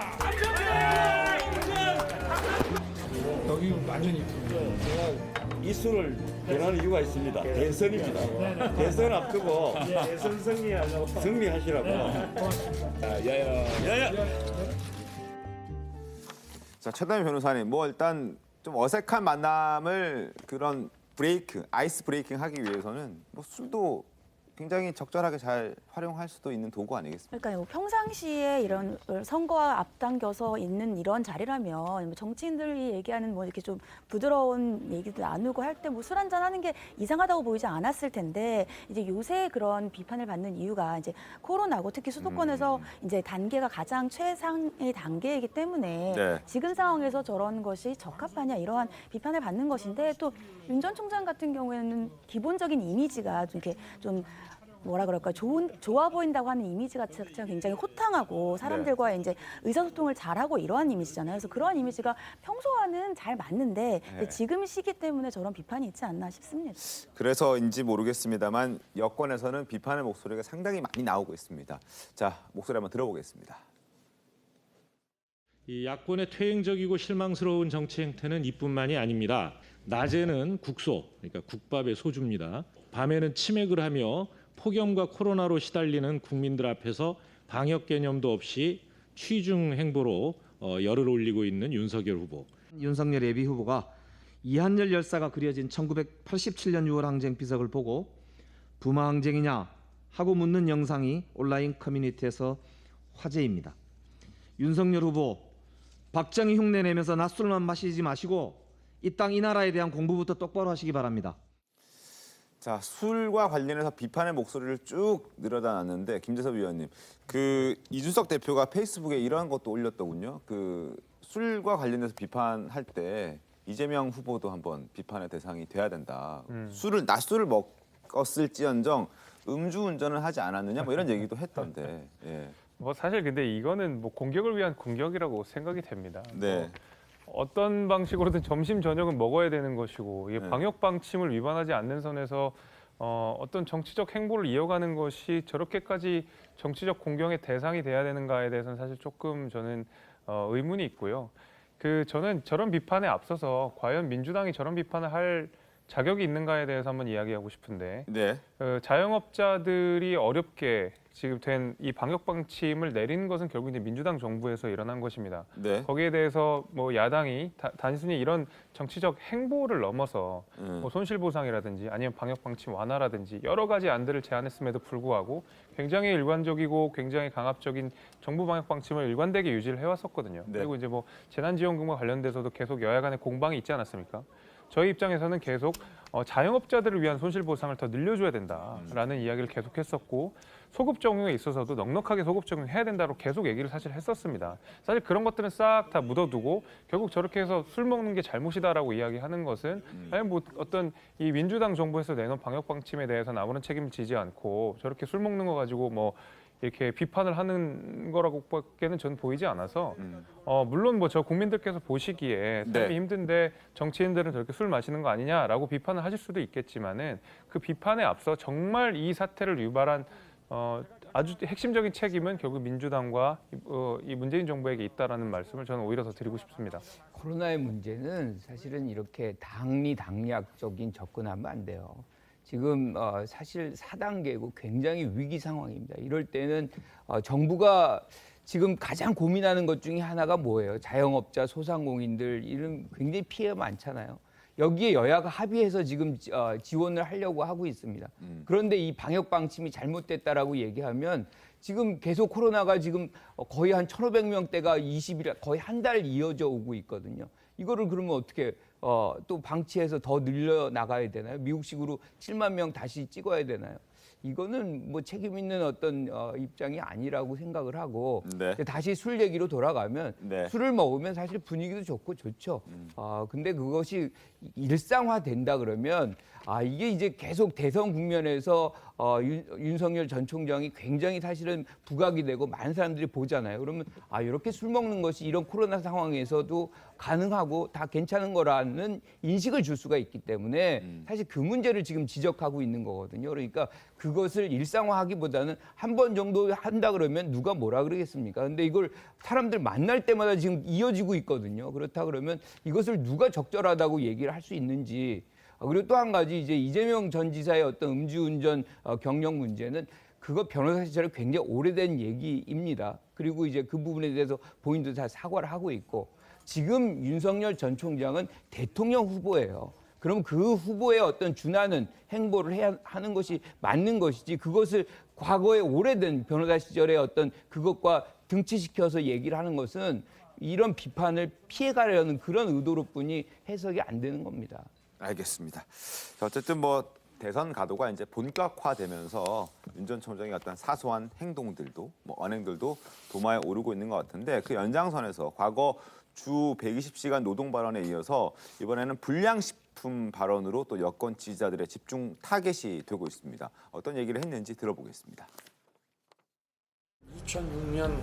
여기 완전히 제가 이 술을 변하는 이유가 있습니다. 대선입니다. 대선 앞두고 대선 승리하시라고. 야야. 자, 최다미 변호사님, 뭐 일단 좀 어색한 만남을 그런 아이스 브레이킹 하기 위해서는 뭐 술도 굉장히 적절하게 잘 활용할 수도 있는 도구 아니겠습니까? 그러니까 뭐 평상시에 이런 선거와 앞당겨서 있는 이런 자리라면 뭐 정치인들이 얘기하는 뭐 이렇게 좀 부드러운 얘기도 나누고 할 때 뭐 술 한잔 하는 게 이상하다고 보이지 않았을 텐데 이제 요새 그런 비판을 받는 이유가 이제 코로나고 특히 수도권에서 이제 단계가 가장 최상의 단계이기 때문에 네. 지금 상황에서 저런 것이 적합하냐 이러한 비판을 받는 것인데 또 윤 전 총장 같은 경우에는 기본적인 이미지가 좀 이렇게 좀 뭐라 그럴까 좋아 보인다고 하는 이미지가 굉장히 호탕하고 사람들과 이제 의사소통을 잘하고 이러한 이미지잖아요. 그래서 그러한 이미지가 평소와는 잘 맞는데 지금 시기 때문에 저런 비판이 있지 않나 싶습니다. 그래서인지 모르겠습니다만 여권에서는 비판의 목소리가 상당히 많이 나오고 있습니다. 자, 목소리 한번 들어보겠습니다. 이 야권의 퇴행적이고 실망스러운 정치 행태는 이뿐만이 아닙니다. 낮에는 국소, 그러니까 국밥의 소주입니다. 밤에는 치맥을 하며 폭염과 코로나로 시달리는 국민들 앞에서 방역 개념도 없이 취중 행보로 열을 올리고 있는 윤석열 후보. 윤석열 예비 후보가 이한열 열사가 그려진 1987년 6월 항쟁 비석을 보고 부마 항쟁이냐 하고 묻는 영상이 온라인 커뮤니티에서 화제입니다. 윤석열 후보 박정희 흉내 내면서 낮술만 마시지 마시고 이 땅 이 나라에 대한 공부부터 똑바로 하시기 바랍니다. 자, 술과 관련해서 비판의 목소리를 쭉 늘어다 놨는데 김재섭 위원님, 그 이준석 대표가 페이스북에 이런 것도 올렸더군요. 그 술과 관련해서 비판할 때 이재명 후보도 한번 비판의 대상이 돼야 된다. 낮술을 먹었을지언정 음주운전을 하지 않았느냐 뭐 이런 얘기도 했던데. 예. 뭐 사실 근데 이거는 뭐 공격을 위한 공격이라고 생각이 됩니다. 네. 어떤 방식으로든 점심 저녁은 먹어야 되는 것이고 이게 네. 방역 방침을 위반하지 않는 선에서 어떤 정치적 행보를 이어가는 것이 저렇게까지 정치적 공격의 대상이 돼야 되는가에 대해서는 사실 조금 저는 의문이 있고요. 저는 저런 비판에 앞서서 과연 민주당이 저런 비판을 할 자격이 있는가에 대해서 한번 이야기하고 싶은데 네. 자영업자들이 어렵게 지금 된 이 방역 방침을 내린 것은 결국 이제 민주당 정부에서 일어난 것입니다. 네. 거기에 대해서 뭐 야당이 단순히 이런 정치적 행보를 넘어서 뭐 손실보상이라든지 아니면 방역 방침 완화라든지 여러 가지 안들을 제안했음에도 불구하고 굉장히 일관적이고 굉장히 강압적인 정부 방역 방침을 일관되게 유지를 해왔었거든요. 네. 그리고 이제 뭐 재난지원금과 관련돼서도 계속 여야 간의 공방이 있지 않았습니까? 저희 입장에서는 계속 자영업자들을 위한 손실보상을 더 늘려줘야 된다라는 이야기를 계속했었고 소급 적용에 있어서도 넉넉하게 소급 적용해야 된다고 계속 얘기를 사실 했었습니다. 사실 그런 것들은 싹 다 묻어두고 결국 저렇게 해서 술 먹는 게 잘못이다라고 이야기하는 것은 아니 뭐 어떤 이 민주당 정부에서 내놓은 방역 방침에 대해서는 아무런 책임을 지지 않고 저렇게 술 먹는 거 가지고 뭐 이렇게 비판을 하는 거라고밖에는 저는 보이지 않아서 물론 뭐 저 국민들께서 보시기에 삶이 네. 힘든데 정치인들은 저렇게 술 마시는 거 아니냐라고 비판을 하실 수도 있겠지만은 그 비판에 앞서 정말 이 사태를 유발한 아주 핵심적인 책임은 결국 민주당과 이 문재인 정부에게 있다라는 말씀을 저는 오히려 더 드리고 싶습니다. 코로나의 문제는 사실은 이렇게 당리당략적인 접근하면 안 돼요. 지금 사실 4단계고 굉장히 위기 상황입니다. 이럴 때는 정부가 지금 가장 고민하는 것 중에 하나가 뭐예요? 자영업자, 소상공인들 이런 굉장히 피해가 많잖아요. 여기에 여야가 합의해서 지금 지원을 하려고 하고 있습니다. 그런데 이 방역 방침이 잘못됐다라고 얘기하면 지금 계속 코로나가 지금 거의 한 1,500명대가 20일 거의 한 달 이어져 오고 있거든요. 이거를 그러면 어떻게 또 방치해서 더 늘려 나가야 되나요? 미국식으로 7만 명 다시 찍어야 되나요? 이거는 뭐 책임 있는 어떤 입장이 아니라고 생각을 하고 네. 다시 술 얘기로 돌아가면 네. 술을 먹으면 사실 분위기도 좋고 좋죠. 근데 그것이 일상화된다 그러면 이게 이제 계속 대선 국면에서 윤석열 전 총장이 굉장히 사실은 부각이 되고 많은 사람들이 보잖아요. 그러면 이렇게 술 먹는 것이 이런 코로나 상황에서도 가능하고 다 괜찮은 거라는 인식을 줄 수가 있기 때문에 사실 그 문제를 지금 지적하고 있는 거거든요. 그러니까 그것을 일상화하기보다는 한 번 정도 한다 그러면 누가 뭐라 그러겠습니까? 근데 이걸 사람들 만날 때마다 지금 이어지고 있거든요. 그렇다 그러면 이것을 누가 적절하다고 얘기를 할 수 있는지. 그리고 또 한 가지 이제 이재명 전 지사의 어떤 음주운전 경력 문제는 그거 변호사 시절에 굉장히 오래된 얘기입니다. 그리고 이제 그 부분에 대해서 본인도 다 사과를 하고 있고 지금 윤석열 전 총장은 대통령 후보예요. 그럼 그 후보의 어떤 준하는 행보를 해야 하는 것이 맞는 것이지 그것을 과거에 오래된 변호사 시절의 어떤 그것과 등치시켜서 얘기를 하는 것은 이런 비판을 피해가려는 그런 의도로뿐이 해석이 안 되는 겁니다. 알겠습니다. 자, 어쨌든 뭐 대선 가도가 이제 본격화되면서 윤 전 총장의 어떤 사소한 행동들도 뭐 언행들도 도마에 오르고 있는 것 같은데 그 연장선에서 과거 주 120시간 노동 발언에 이어서 이번에는 불량식품 발언으로 또 여권 지지자들의 집중 타겟이 되고 있습니다. 어떤 얘기를 했는지 들어보겠습니다. 2006년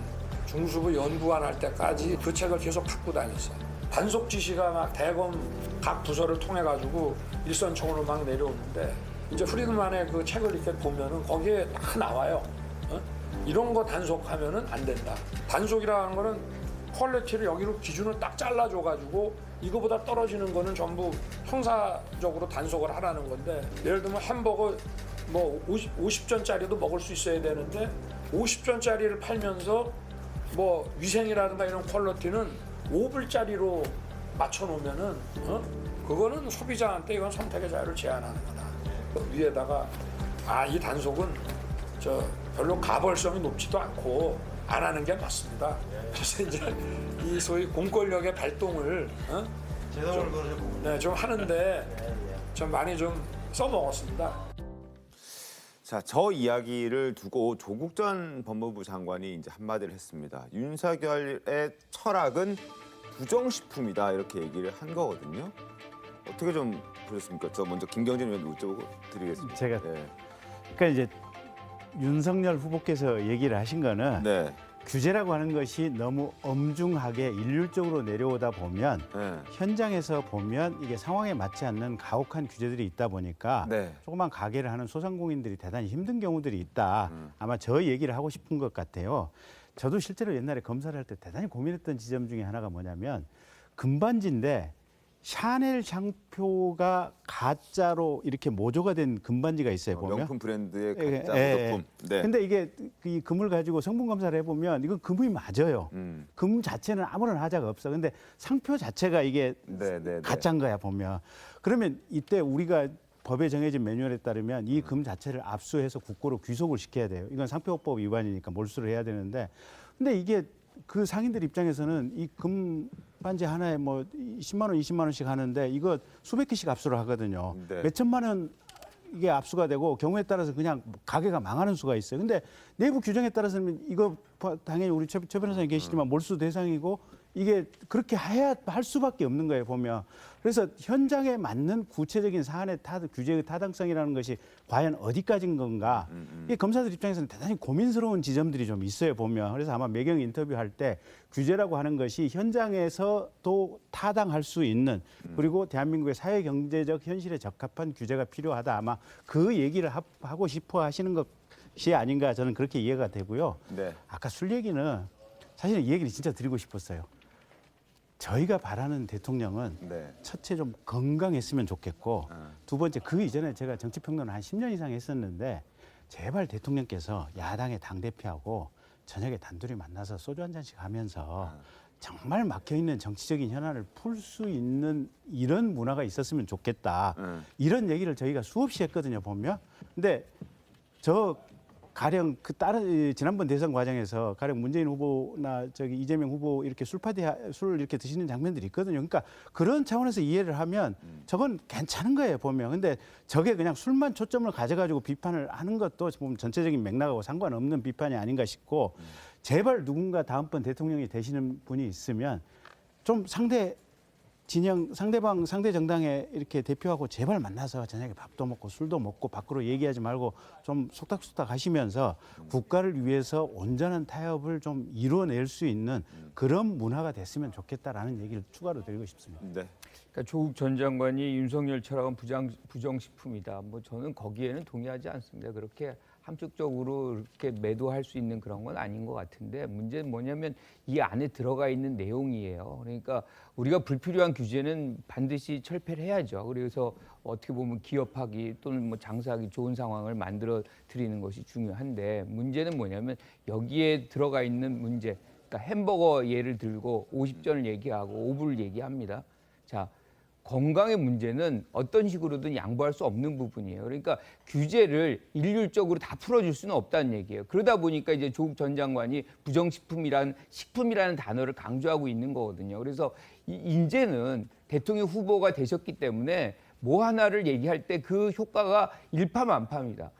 중수부 연구원 할 때까지 그 책을 계속 갖고 다녔어요. 단속 지시가 막 대검 각 부서를 통해 가지고 일선총으로 막 내려오는데 이제 프리드만의 그 책을 이렇게 보면은 거기에 다 나와요. 이런 거 단속하면은 안 된다. 단속이라는 거는 퀄리티를 여기로 기준을 딱 잘라줘 가지고 이거보다 떨어지는 거는 전부 형사적으로 단속을 하라는 건데 예를 들면 햄버거 뭐 50전짜리도 먹을 수 있어야 되는데 50전짜리를 팔면서 뭐 위생이라든가 이런 퀄리티는 5불짜리로 맞춰놓으면은 그거는 소비자한테 이건 선택의 자유를 제한하는 거다. 위에다가 이 단속은 별로 가벌성이 높지도 않고 안 하는 게 맞습니다. 그래서 이제 이 소위 공권력의 발동을 좀 하는데 좀 많이 좀 써먹었습니다. 자, 저 이야기를 두고 조국 전 법무부 장관이 이제 한마디를 했습니다. 윤석열의 철학은 부정식품이다 이렇게 얘기를 한 거거든요. 어떻게 좀 보셨습니까? 저 먼저 김경진 의원 여쭤보고 드리겠습니다. 제가 그러니까 이제 윤석열 후보께서 얘기를 하신 거는 네. 규제라고 하는 것이 너무 엄중하게 일률적으로 내려오다 보면 현장에서 보면 이게 상황에 맞지 않는 가혹한 규제들이 있다 보니까 조그만 가게를 하는 소상공인들이 대단히 힘든 경우들이 있다. 아마 저 얘기를 하고 싶은 것 같아요. 저도 실제로 옛날에 검사를 할 때 대단히 고민했던 지점 중에 하나가 뭐냐면 금반지인데 샤넬 상표가 가짜로 이렇게 모조가 된 금반지가 있어요. 보면 명품 브랜드의 가짜 모조품. 네. 근데 이게 이 금을 가지고 성분 검사를 해보면 이건 금이 맞아요. 금 자체는 아무런 하자가 없어. 근데 상표 자체가 이게 가짜인 거야 보면. 그러면 이때 우리가 법에 정해진 매뉴얼에 따르면 이 금 자체를 압수해서 국고로 귀속을 시켜야 돼요. 이건 상표법 위반이니까 몰수를 해야 되는데, 근데 이게 그 상인들 입장에서는 이 금 반지 하나에 뭐 10만 원, 20만 원씩 하는데 이거 수백 개씩 압수를 하거든요. 몇 천만 원 이게 압수가 되고 경우에 따라서 그냥 가게가 망하는 수가 있어요. 근데 내부 규정에 따라서는 이거 당연히 우리 최 변호사님 계시지만 몰수 대상이고 이게 그렇게 해야 할 수밖에 없는 거예요, 보면. 그래서 현장에 맞는 구체적인 사안의 규제의 타당성이라는 것이 과연 어디까지인 건가. 이 검사들 입장에서는 대단히 고민스러운 지점들이 좀 있어요, 보면. 그래서 아마 매경 인터뷰할 때 규제라고 하는 것이 현장에서도 타당할 수 있는 그리고 대한민국의 사회 경제적 현실에 적합한 규제가 필요하다. 아마 그 얘기를 하고 싶어 하시는 것 것이 아닌가 저는 그렇게 이해가 되고요. 네. 아까 술 얘기는 사실은 이 얘기를 진짜 드리고 싶었어요. 저희가 바라는 대통령은 네. 첫째 좀 건강했으면 좋겠고 두 번째 그 이전에 제가 정치평론을 한 10년 이상 했었는데 제발 대통령께서 야당의 당대표하고 저녁에 단둘이 만나서 소주 한 잔씩 하면서 정말 막혀있는 정치적인 현안을 풀 수 있는 이런 문화가 있었으면 좋겠다. 이런 얘기를 저희가 수없이 했거든요, 보면. 근데 저 가령 그 다른 지난번 대선 과정에서 가령 문재인 후보나 저기 이재명 후보 이렇게 술을 이렇게 드시는 장면들이 있거든요. 그러니까 그런 차원에서 이해를 하면 저건 괜찮은 거예요, 보면. 근데 저게 그냥 술만 초점을 가져가지고 비판을 하는 것도 보면 전체적인 맥락하고 상관없는 비판이 아닌가 싶고 제발 누군가 다음번 대통령이 되시는 분이 있으면 좀 상대 정당에 이렇게 대표하고 제발 만나서 저녁에 밥도 먹고 술도 먹고 밖으로 얘기하지 말고 좀 속닥속닥 하시면서 국가를 위해서 온전한 타협을 좀 이루어낼 수 있는 그런 문화가 됐으면 좋겠다라는 얘기를 추가로 드리고 싶습니다. 네. 그러니까 조국 전 장관이 윤석열 철학은 부정식품이다. 뭐 저는 거기에는 동의하지 않습니다. 그렇게 함축적으로 이렇게 매도할 수 있는 그런 건 아닌 것 같은데 문제는 뭐냐면 이 안에 들어가 있는 내용이에요. 그러니까 우리가 불필요한 규제는 반드시 철폐를 해야죠. 그래서 어떻게 보면 기업하기 또는 뭐 장사하기 좋은 상황을 만들어 드리는 것이 중요한데 문제는 뭐냐면 여기에 들어가 있는 문제. 그러니까 햄버거 예를 들고 50전을 얘기하고 5불을 얘기합니다. 자, 건강의 문제는 어떤 식으로든 양보할 수 없는 부분이에요. 그러니까 규제를 일률적으로 다 풀어줄 수는 없다는 얘기예요. 그러다 보니까 이제 조국 전 장관이 식품이라는 단어를 강조하고 있는 거거든요. 그래서 이제는 대통령 후보가 되셨기 때문에 뭐 하나를 얘기할 때 그 효과가 일파만파입니다.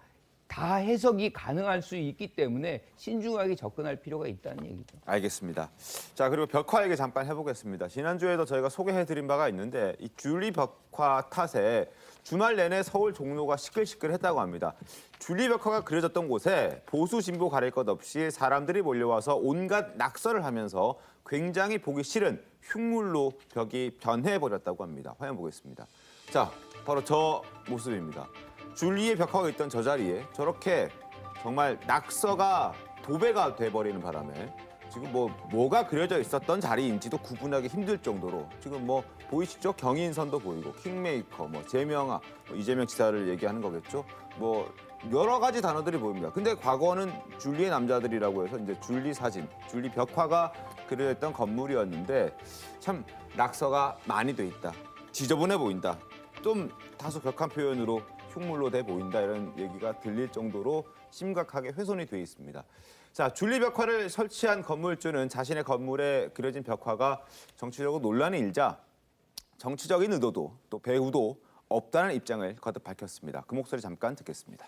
다 해석이 가능할 수 있기 때문에 신중하게 접근할 필요가 있다는 얘기죠. 알겠습니다. 자, 그리고 벽화 얘기 잠깐 해보겠습니다. 지난주에도 저희가 소개해드린 바가 있는데 이 줄리 벽화 탓에 주말 내내 서울 종로가 시끌시끌했다고 합니다. 줄리 벽화가 그려졌던 곳에 보수 진보 가릴 것 없이 사람들이 몰려와서 온갖 낙서를 하면서 굉장히 보기 싫은 흉물로 벽이 변해버렸다고 합니다. 화면 보겠습니다. 자, 바로 저 모습입니다. 줄리의 벽화가 있던 저 자리에 저렇게 정말 낙서가 도배가 돼버리는 바람에 지금 뭐가 그려져 있었던 자리인지도 구분하기 힘들 정도로 지금 뭐 보이시죠? 경인선도 보이고 킹메이커, 뭐 제명아, 이재명 지사를 얘기하는 거겠죠? 뭐 여러 가지 단어들이 보입니다. 근데 과거는 줄리의 남자들이라고 해서 이제 줄리 사진, 줄리 벽화가 그려졌던 건물이었는데 참 낙서가 많이 돼 있다. 지저분해 보인다. 좀 다소 격한 표현으로 흉물로 돼 보인다 이런 얘기가 들릴 정도로 심각하게 훼손이 돼 있습니다. 자, 줄리 벽화를 설치한 건물주는 자신의 건물에 그려진 벽화가 정치적으로 논란이 일자 정치적인 의도도 또 배후도 없다는 입장을 거듭 밝혔습니다. 그 목소리 잠깐 듣겠습니다.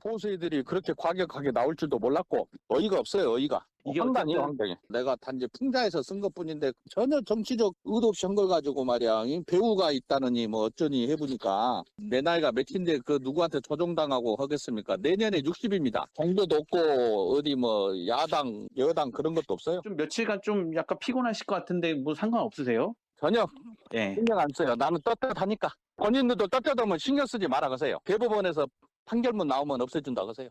보수애들이 그렇게 과격하게 나올 줄도 몰랐고 어이가 없어요. 어이가. 이게 황당해요. 황당해. 내가 단지 풍자해서 쓴 것뿐인데 전혀 정치적 의도 없이 한 걸 가지고 말이야. 이 배우가 있다느니 뭐 어쩌니 해보니까 내 나이가 몇인데 그 누구한테 조종당하고 하겠습니까? 내년에 60입니다. 정도도 없고 어디 뭐 야당 여당 그런 것도 없어요. 좀 며칠간 좀 약간 피곤하실 것 같은데 뭐 상관없으세요? 전혀 예. 신경 안 써요. 나는 떳떳하니까. 본인들도 떳떳하면 신경 쓰지 말아가세요. 대법원에서 판결문 나오면 없애준다 그러세요.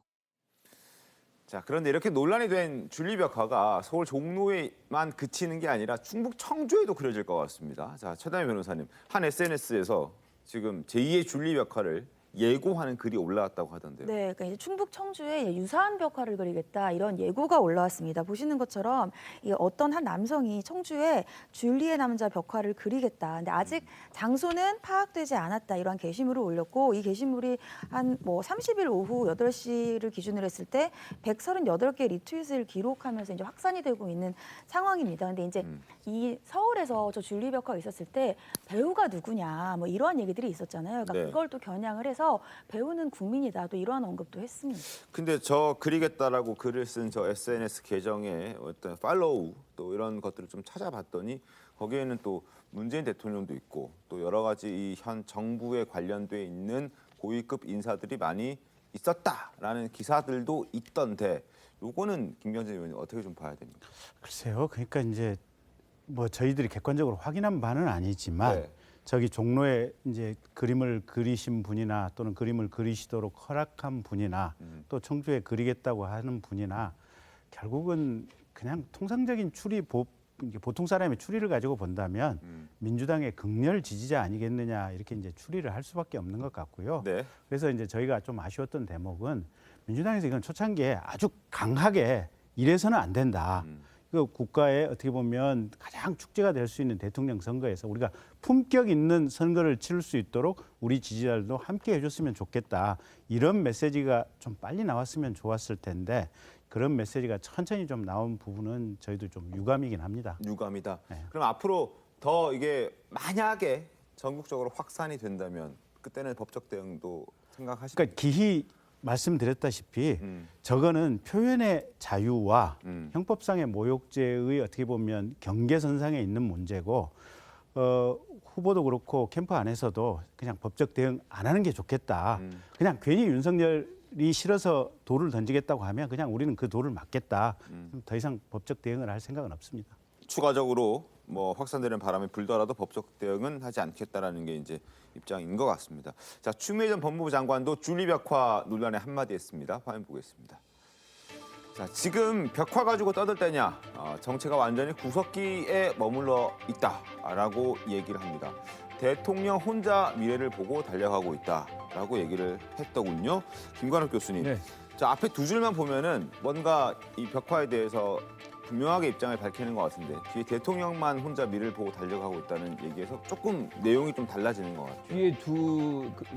자, 그런데 이렇게 논란이 된 줄리 벽화가 서울 종로에만 그치는 게 아니라 충북 청주에도 그려질 것 같습니다. 자, 최다미 변호사님, 한 SNS에서 지금 제2의 줄리 벽화를 예고하는 글이 올라왔다고 하던데요. 네, 그러니까 이제 충북 청주에 유사한 벽화를 그리겠다 이런 예고가 올라왔습니다. 보시는 것처럼 이 어떤 한 남성이 청주에 줄리의 남자 벽화를 그리겠다. 근데 아직 장소는 파악되지 않았다 이러한 게시물을 올렸고 이 게시물이 한 뭐 30일 오후 8시를 기준으로 했을 때 138개 리트윗을 기록하면서 이제 확산이 되고 있는 상황입니다. 근데 이제 이 서울에서 저 줄리 벽화가 있었을 때 배우가 누구냐 뭐 이러한 얘기들이 있었잖아요. 그러니까 네. 그걸 또 겨냥을 해서 배우는 국민이다. 또 이러한 언급도 했습니다. 근데 저 그리겠다라고 글을 쓴 저 SNS 계정에 어떤 팔로우 또 이런 것들을 좀 찾아봤더니 거기에는 또 문재인 대통령도 있고 또 여러 가지 이 현 정부에 관련돼 있는 고위급 인사들이 많이 있었다라는 기사들도 있던데 요거는 김경진 의원님 어떻게 좀 봐야 됩니까? 글쎄요. 그러니까 이제 뭐 저희들이 객관적으로 확인한 바는 아니지만 네. 저기 종로에 이제 그림을 그리신 분이나 또는 그림을 그리시도록 허락한 분이나 또 청주에 그리겠다고 하는 분이나 결국은 그냥 통상적인 보통 사람의 추리를 가지고 본다면 민주당의 극렬 지지자 아니겠느냐 이렇게 이제 추리를 할 수밖에 없는 것 같고요. 네. 그래서 이제 저희가 좀 아쉬웠던 대목은 민주당에서 이건 초창기에 아주 강하게 이래서는 안 된다. 그 국가의 어떻게 보면 가장 축제가 될 수 있는 대통령 선거에서 우리가 품격 있는 선거를 치를 수 있도록 우리 지지자들도 함께 해줬으면 좋겠다. 이런 메시지가 좀 빨리 나왔으면 좋았을 텐데 그런 메시지가 천천히 좀 나온 부분은 저희도 좀 유감이긴 합니다. 유감이다. 네. 그럼 앞으로 더 이게 만약에 전국적으로 확산이 된다면 그때는 법적 대응도 생각하십니까? 그러니까 기히 말씀드렸다시피 저거는 표현의 자유와 형법상의 모욕죄의 어떻게 보면 경계선상에 있는 문제고 후보도 그렇고 캠프 안에서도 그냥 법적 대응 안 하는 게 좋겠다. 그냥 괜히 윤석열이 싫어서 돌을 던지겠다고 하면 그냥 우리는 그 돌을 맞겠다. 더 이상 법적 대응을 할 생각은 없습니다. 추가적으로 뭐 확산되는 바람이 불더라도 법적 대응은 하지 않겠다라는 게 이제 입장인 것 같습니다. 자, 추미애 전 법무부 장관도 줄리벽화 논란에 한마디 했습니다. 화면 보겠습니다. 자, 지금 벽화 가지고 떠들 때냐? 정체가 완전히 구석기에 머물러 있다라고 얘기를 합니다. 대통령 혼자 미래를 보고 달려가고 있다라고 얘기를 했더군요. 김관욱 교수님. 네. 자, 앞에 두 줄만 보면은 뭔가 이 벽화에 대해서 분명하게 입장을 밝히는 것 같은데 뒤에 대통령만 혼자 미래를 보고 달려가고 있다는 얘기에서 조금 내용이 좀 달라지는 것 같아요. 뒤에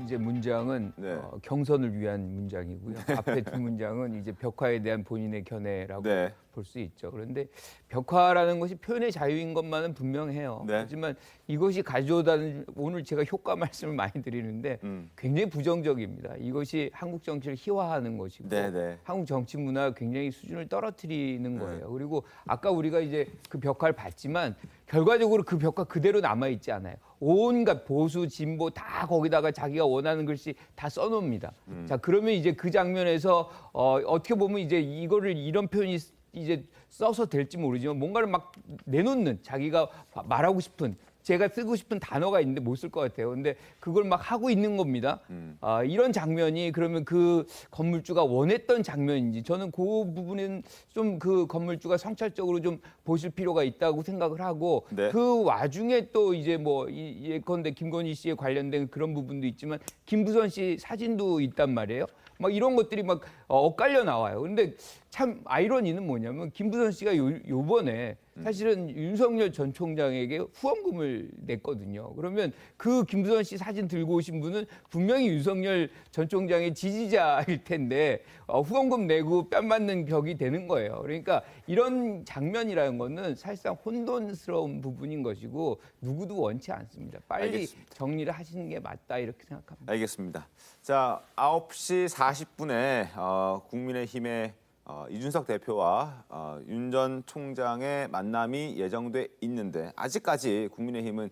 이제 문장은 네. 경선을 위한 문장이고요. 앞에 두 문장은 이제 벽화에 대한 본인의 견해라고 네. 볼 수 있죠. 그런데 벽화라는 것이 표현의 자유인 것만은 분명해요. 네. 하지만 이것이 가져다는 오늘 제가 효과 말씀을 많이 드리는데 굉장히 부정적입니다. 이것이 한국 정치를 희화화하는 것이고 네. 한국 정치 문화가 굉장히 수준을 떨어뜨리는 거예요. 그리고 아까 우리가 이제 그 벽화를 봤지만 결과적으로 그 벽화 그대로 남아 있지 않아요. 온갖 보수, 진보 다 거기다가 자기가 원하는 글씨 다 써놓습니다. 자, 그러면 이제 그 장면에서 어떻게 보면 이제 이거를 이런 표현이 이제 써서 될지 모르지만 뭔가를 막 내놓는 자기가 말하고 싶은 제가 쓰고 싶은 단어가 있는데 못 쓸 것 같아요. 근데 그걸 막 하고 있는 겁니다. 이런 장면이 그러면 그 건물주가 원했던 장면인지 저는 그 부분은 좀 그 건물주가 성찰적으로 좀 보실 필요가 있다고 생각을 하고 네. 그 와중에 또 이제 뭐 예컨대 김건희 씨에 관련된 그런 부분도 있지만 김부선 씨 사진도 있단 말이에요. 막 이런 것들이 막 엇갈려 나와요. 그런데 참 아이러니는 뭐냐면 김부선 씨가 요번에 사실은 윤석열 전 총장에게 후원금을 냈거든요. 그러면 그 김부선 씨 사진 들고 오신 분은 분명히 윤석열 전 총장의 지지자일 텐데 후원금 내고 뺨 맞는 격이 되는 거예요. 그러니까 이런 장면이라는 거는 사실상 혼돈스러운 부분인 것이고 누구도 원치 않습니다. 빨리 알겠습니다. 정리를 하시는 게 맞다 이렇게 생각합니다. 알겠습니다. 자, 9시 40분에 국민의힘의 이준석 대표와 윤 전 총장의 만남이 예정돼 있는데 아직까지 국민의힘은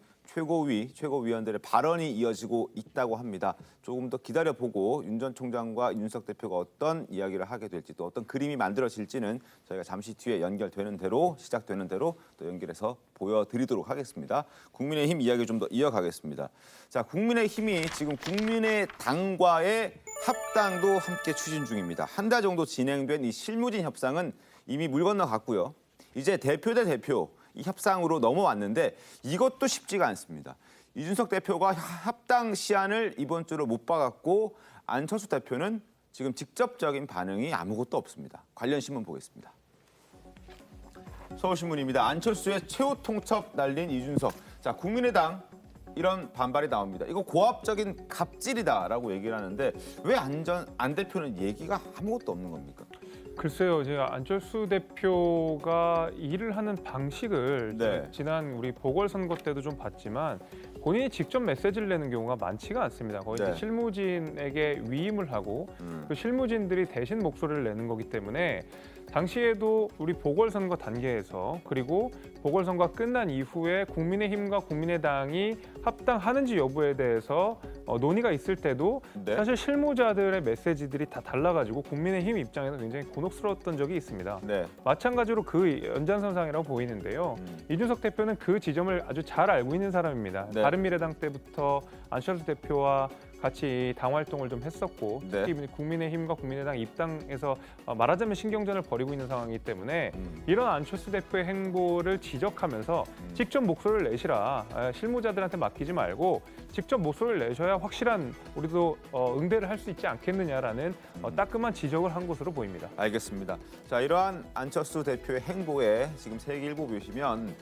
최고위원들의 발언이 이어지고 있다고 합니다. 조금 더 기다려보고 윤 전 총장과 윤석 대표가 어떤 이야기를 하게 될지 또 어떤 그림이 만들어질지는 저희가 잠시 뒤에 연결되는 대로 시작되는 대로 또 연결해서 보여드리도록 하겠습니다. 국민의힘 이야기 좀 더 이어가겠습니다. 자, 국민의힘이 지금 국민의당과의 합당도 함께 추진 중입니다. 한 달 정도 진행된 이 실무진 협상은 이미 물 건너갔고요. 이제 대표 대 대표 이 협상으로 넘어왔는데 이것도 쉽지가 않습니다. 이준석 대표가 합당 시안을 이번 주로 못 박았고 안철수 대표는 지금 직접적인 반응이 아무것도 없습니다. 관련 신문 보겠습니다. 서울신문입니다. 안철수의 최후 통첩 날린 이준석. 자, 국민의당 이런 반발이 나옵니다. 이거 고압적인 갑질이다라고 얘기를 하는데 왜 안 대표는 얘기가 아무것도 없는 겁니까? 글쎄요, 제가 안철수 대표가 일을 하는 방식을 네. 지난 우리 보궐선거 때도 좀 봤지만 본인이 직접 메시지를 내는 경우가 많지가 않습니다. 거의 네. 이제 실무진에게 위임을 하고 그 실무진들이 대신 목소리를 내는 거기 때문에 당시에도 우리 보궐선거 단계에서 그리고 보궐선거 끝난 이후에 국민의힘과 국민의당이 합당하는지 여부에 대해서 논의가 있을 때도 네. 사실 실무자들의 메시지들이 다 달라가지고 국민의힘 입장에서 굉장히 곤혹스러웠던 적이 있습니다. 네. 마찬가지로 그 연장선상이라고 보이는데요. 이준석 대표는 그 지점을 아주 잘 알고 있는 사람입니다. 네. 바른미래당 때부터 안철수 대표와 같이 당 활동을 좀 했었고 네. 특히 국민의힘과 국민의당 입당에서 말하자면 신경전을 벌이고 있는 상황이기 때문에 이런 안철수 대표의 행보를 지적하면서 직접 목소리를 내시라. 실무자들한테 맡기지 말고 직접 목소리를 내셔야 확실한 우리도 응대를 할 수 있지 않겠느냐라는 따끔한 지적을 한 것으로 보입니다. 알겠습니다. 자, 이러한 안철수 대표의 행보에 지금 세계일보 보시면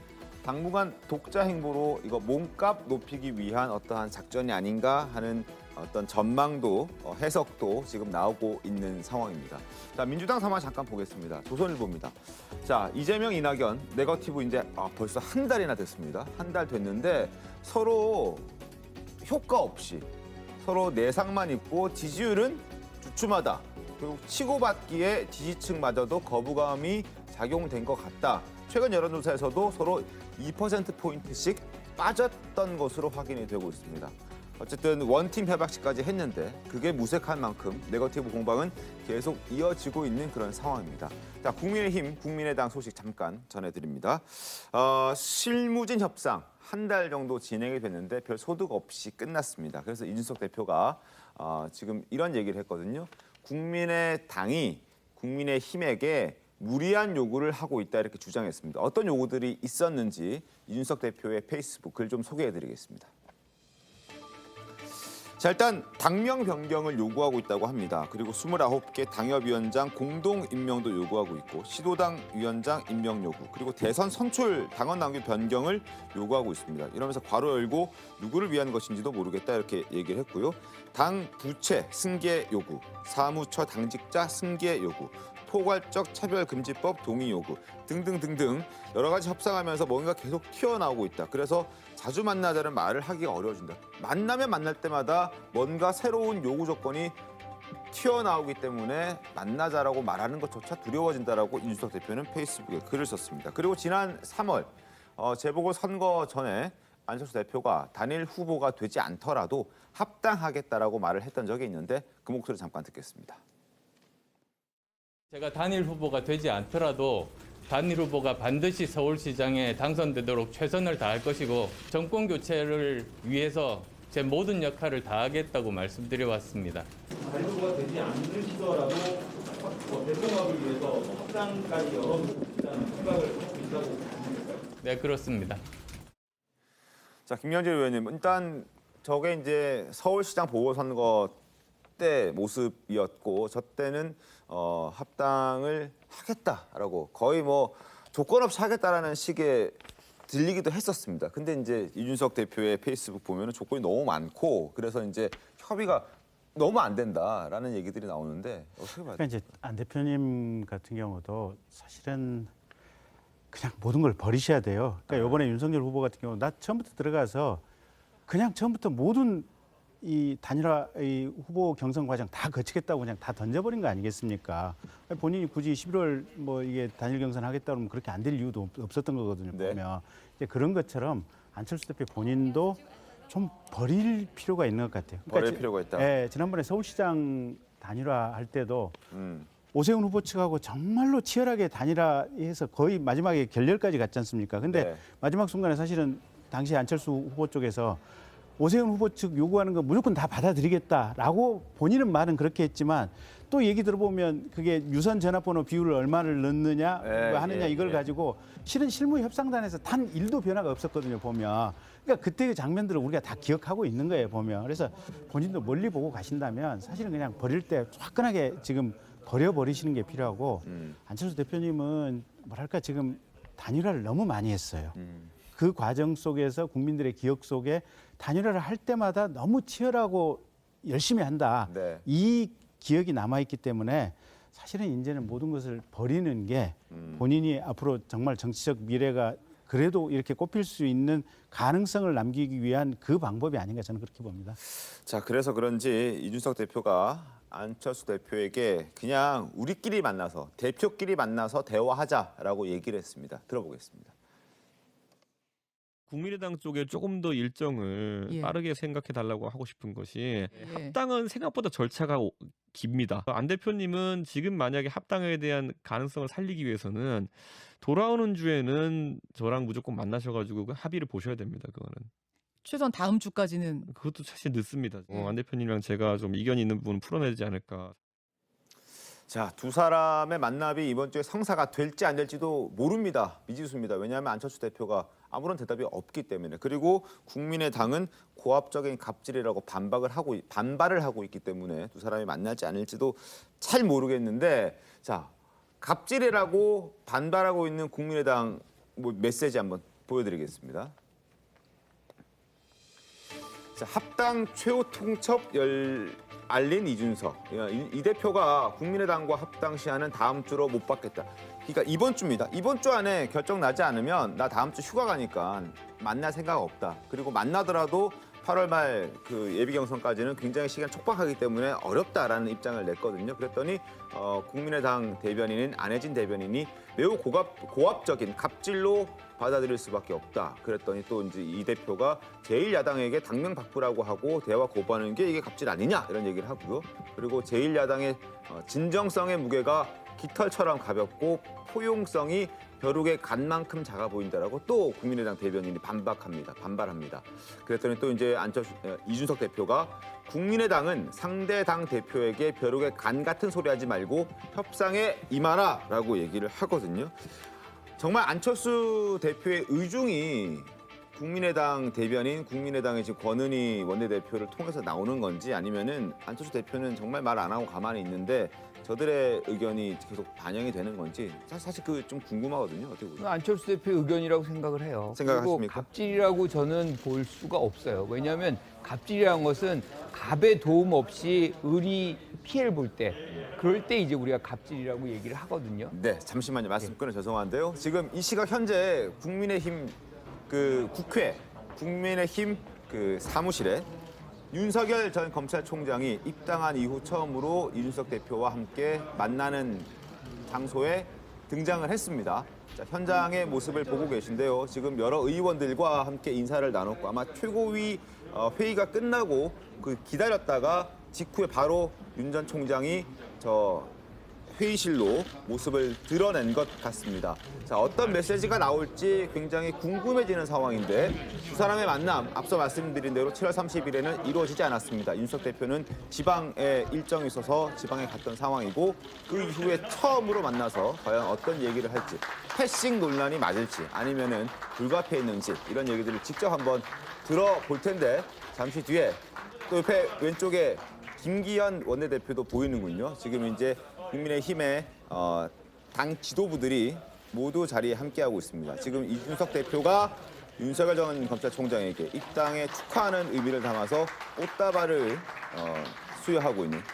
당분간 독자 행보로 이거 몸값 높이기 위한 어떠한 작전이 아닌가 하는 어떤 전망도 해석도 지금 나오고 있는 상황입니다. 자, 민주당 상황 잠깐 보겠습니다. 조선일보입니다. 자, 이재명, 이낙연 네거티브 이제 벌써 한 달이나 됐습니다. 한 달 됐는데 서로 효과 없이 서로 내상만 있고 지지율은 주춤하다. 그리고 치고받기에 지지층마저도 거부감이 작용된 것 같다. 최근 여론조사에서도 서로 2%포인트씩 빠졌던 것으로 확인이 되고 있습니다. 어쨌든 원팀 협약식까지 했는데 그게 무색한 만큼 네거티브 공방은 계속 이어지고 있는 그런 상황입니다. 자, 국민의힘, 국민의당 소식 잠깐 전해드립니다. 실무진 협상 한 달 정도 진행이 됐는데 별 소득 없이 끝났습니다. 그래서 이준석 대표가 지금 이런 얘기를 했거든요. 국민의당이 국민의힘에게 무리한 요구를 하고 있다 이렇게 주장했습니다. 어떤 요구들이 있었는지 이준석 대표의 페이스북 글 좀 소개해드리겠습니다. 자, 일단 당명 변경을 요구하고 있다고 합니다. 그리고 29개 당협위원장 공동 임명도 요구하고 있고 시도당 위원장 임명 요구, 그리고 대선 선출 당원 당규 변경을 요구하고 있습니다. 이러면서 괄호 열고 누구를 위한 것인지도 모르겠다 이렇게 얘기를 했고요. 당 부채 승계 요구, 사무처 당직자 승계 요구, 포괄적 차별금지법 동의 요구 등등등등 여러 가지 협상하면서 뭔가 계속 튀어나오고 있다. 그래서 자주 만나자는 말을 하기가 어려워진다. 만나면 만날 때마다 뭔가 새로운 요구 조건이 튀어나오기 때문에 만나자라고 말하는 것조차 두려워진다라고 이준석 대표는 페이스북에 글을 썼습니다. 그리고 지난 3월 재보궐선거 전에 안철수 대표가 단일 후보가 되지 않더라도 합당하겠다라고 말을 했던 적이 있는데 그 목소리 잠깐 듣겠습니다. 제가 단일 후보가 되지 않더라도 단일 후보가 반드시 서울시장에 당선되도록 최선을 다할 것이고 정권 교체를 위해서 제 모든 역할을 다하겠다고 말씀드려왔습니다. 단일 후보가 되지 않으시더라도 대통합을 위해서 합당까지 열어보자는 생각을 하고 있다고 보십니까? 네, 그렇습니다. 자, 김영재 의원님, 일단 저게 이제 서울시장 보궐선거 때 모습이었고 저 때는 합당을 하겠다라고 거의 뭐 조건 없이 하겠다라는 식의 들리기도 했었습니다. 근데 이제 이준석 대표의 페이스북 보면은 조건이 너무 많고 그래서 이제 협의가 너무 안 된다라는 얘기들이 나오는데 어떻게 봐야 돼요? 그러니까 이제 안 대표님 같은 경우도 사실은 그냥 모든 걸 버리셔야 돼요. 그러니까 이번에 윤석열 후보 같은 경우 나 처음부터 들어가서 그냥 처음부터 모든 이 단일화 이 후보 경선 과정 다 거치겠다고 그냥 다 던져버린 거 아니겠습니까? 본인이 굳이 11월 뭐 이게 단일 경선 하겠다 그러면 그렇게 안 될 이유도 없었던 거거든요. 네. 보면 이제 그런 것처럼 안철수 대표 본인도 좀 버릴 필요가 있는 것 같아요. 버릴 필요가 있다. 예, 지난번에 서울시장 단일화 할 때도 오세훈 후보 측하고 정말로 치열하게 단일화해서 거의 마지막에 결렬까지 갔지 않습니까? 근데 네. 마지막 순간에 사실은 당시 안철수 후보 쪽에서 오세훈 후보 측 요구하는 거 무조건 다 받아들이겠다라고 본인은 말은 그렇게 했지만 또 얘기 들어보면 그게 유선 전화번호 비율을 얼마를 넣느냐 하느냐 이걸 가지고 실은 실무 협상단에서 단 1도 변화가 없었거든요, 보면. 그러니까 그때의 장면들을 우리가 다 기억하고 있는 거예요, 보면. 그래서 본인도 멀리 보고 가신다면 사실은 그냥 버릴 때 화끈하게 지금 버려버리시는 게 필요하고 안철수 대표님은 뭐랄까 지금 단일화를 너무 많이 했어요. 그 과정 속에서 국민들의 기억 속에 단일화를 할 때마다 너무 치열하고 열심히 한다. 네. 이 기억이 남아있기 때문에 사실은 이제는 모든 것을 버리는 게 본인이 앞으로 정말 정치적 미래가 그래도 이렇게 꼽힐 수 있는 가능성을 남기기 위한 그 방법이 아닌가 저는 그렇게 봅니다. 자, 그래서 그런지 이준석 대표가 안철수 대표에게 그냥 우리끼리 만나서 대표끼리 만나서 대화하자라고 얘기를 했습니다. 들어보겠습니다. 국민의당 쪽에 조금 더 일정을 예. 빠르게 생각해 달라고 하고 싶은 것이 예. 합당은 생각보다 절차가 깁니다. 안 대표님은 지금 만약에 합당에 대한 가능성을 살리기 위해서는 돌아오는 주에는 저랑 무조건 만나셔가지고 그 합의를 보셔야 됩니다. 그거는. 최소한 다음 주까지는. 그것도 사실 늦습니다. 안 대표님이랑 제가 좀 이견이 있는 부분 풀어내지 않을까. 자, 두 사람의 만남이 이번 주에 성사가 될지 안 될지도 모릅니다. 미지수입니다. 왜냐하면 안철수 대표가 아무런 대답이 없기 때문에. 그리고 국민의당은 고압적인 갑질이라고 반발을 하고 있기 때문에 두 사람이 만날지 않을지도 잘 모르겠는데, 자, 갑질이라고 반발하고 있는 국민의당 메시지 한번 보여드리겠습니다. 자, 합당 최후 통첩 알린 이준석. 이 대표가 국민의당과 합당 시한은 다음 주로 못 받겠다. 그러니까 이번 주입니다. 이번 주 안에 결정 나지 않으면 나 다음 주 휴가 가니까 만날 생각 없다. 그리고 만나더라도 8월 말 그 예비 경선까지는 굉장히 시간 촉박하기 때문에 어렵다라는 입장을 냈거든요. 그랬더니 국민의당 대변인인 안혜진 대변인이 매우 고압적인 갑질로 받아들일 수밖에 없다. 그랬더니 또 이제 이 대표가 제1야당에게 당명 바꾸라고 하고 대화 거부하는 게 이게 갑질 아니냐 이런 얘기를 하고요. 그리고 제1야당의 진정성의 무게가 깃털처럼 가볍고 포용성이 벼룩의 간만큼 작아 보인다라고 또 국민의당 대변인이 반발합니다. 그랬더니 또 이제 이준석 대표가 국민의당은 상대 당 대표에게 벼룩의 간 같은 소리 하지 말고 협상에 임하라라고 얘기를 하거든요. 정말 안철수 대표의 의중이 국민의당 대변인, 국민의당의 지금 권은희 원내대표를 통해서 나오는 건지 아니면은 안철수 대표는 정말 말 안 하고 가만히 있는데 저들의 의견이 계속 반영이 되는 건지 사실 그 좀 궁금하거든요. 어떻게 보세요? 안철수 대표의 의견이라고 생각을 해요. 생각하십니까? 그리고 갑질이라고 저는 볼 수가 없어요. 왜냐하면 갑질이라는 것은 갑의 도움 없이 을이 피해를 볼 때, 그럴 때 이제 우리가 갑질이라고 얘기를 하거든요. 네, 잠시만요. 말씀 끊어 죄송한데요. 지금 이 시각 현재 국민의힘 국회, 국민의힘 사무실에 윤석열 전 검찰총장이 입당한 이후 처음으로 이준석 대표와 함께 만나는 장소에 등장을 했습니다. 자, 현장의 모습을 보고 계신데요. 지금 여러 의원들과 함께 인사를 나눴고 아마 최고위 회의가 끝나고 기다렸다가 직후에 바로 윤 전 총장이 회의실로 모습을 드러낸 것 같습니다. 자, 어떤 메시지가 나올지 굉장히 궁금해지는 상황인데 두 사람의 만남, 앞서 말씀드린 대로 7월 30일에는 이루어지지 않았습니다. 윤석 대표는 지방에 일정이 있어서 지방에 갔던 상황이고 그 이후에 처음으로 만나서 과연 어떤 얘기를 할지, 패싱 논란이 맞을지 아니면은 불가피했는지 이런 얘기들을 직접 한번 들어볼 텐데 잠시 뒤에 또 옆에 왼쪽에 김기현 원내대표도 보이는군요. 지금 이제 국민의힘의 당 지도부들이 모두 자리에 함께하고 있습니다. 지금 이준석 대표가 윤석열 전 검찰총장에게 입당에 축하하는 의미를 담아서 꽃다발을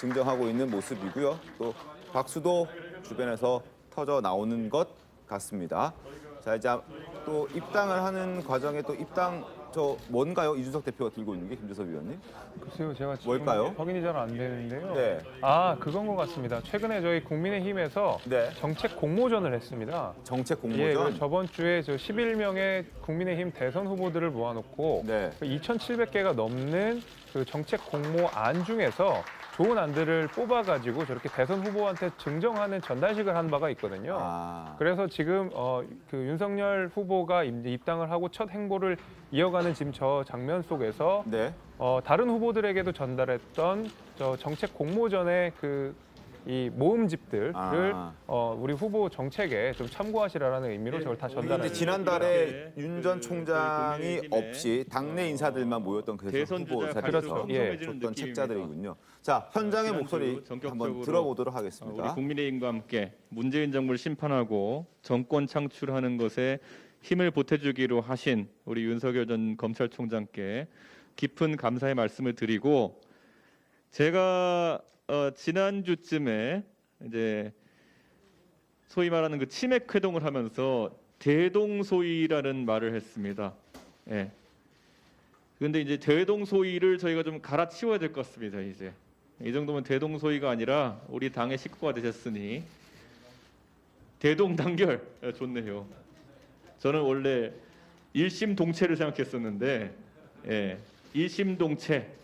증정하고 있는 모습이고요. 또 박수도 주변에서 터져 나오는 것 같습니다. 자, 이제 또 입당을 하는 과정에 또 뭔가요? 이준석 대표가 들고 있는 게 김재섭 위원님? 글쎄요, 제가 지금 뭘까요? 확인이 잘 안 되는데요. 네. 그건 것 같습니다. 최근에 저희 국민의힘에서 네. 정책 공모전을 했습니다. 정책 공모전? 예, 저번 주에 11명의 국민의힘 대선 후보들을 모아놓고 2,700개가 넘는 정책 공모안 중에서 좋은 안들을 뽑아가지고 저렇게 대선 후보한테 증정하는 전달식을 한 바가 있거든요. 그래서 지금 윤석열 후보가 입당을 하고 첫 행보를 이어가는 지금 저 장면 속에서 다른 후보들에게도 전달했던 정책 공모전의 이 모음집들을 우리 후보 정책에 좀 참고하시라는 의미로 저걸 다 전달합니다. 지난달에 윤 전 총장이 없이 당내 인사들만 모였던 대선 후보 자리에서 줬던 책자들이군요. 자, 현장의 목소리 한번 들어보도록 하겠습니다. 우리 국민의힘과 함께 문재인 정부를 심판하고 정권 창출하는 것에 힘을 보태주기로 하신 우리 윤석열 전 검찰총장께 깊은 감사의 말씀을 드리고, 제가 지난주쯤에 이제 소위 말하는 치맥 회동을 하면서 대동소이라는 말을 했습니다. 예. 그런데 이제 대동소이를 저희가 좀 갈아치워야 될 것 같습니다. 이제 이 정도면 대동소이가 아니라 우리 당의 식구가 되셨으니 대동단결. 좋네요. 저는 원래 일심동체를 생각했었는데 일심동체,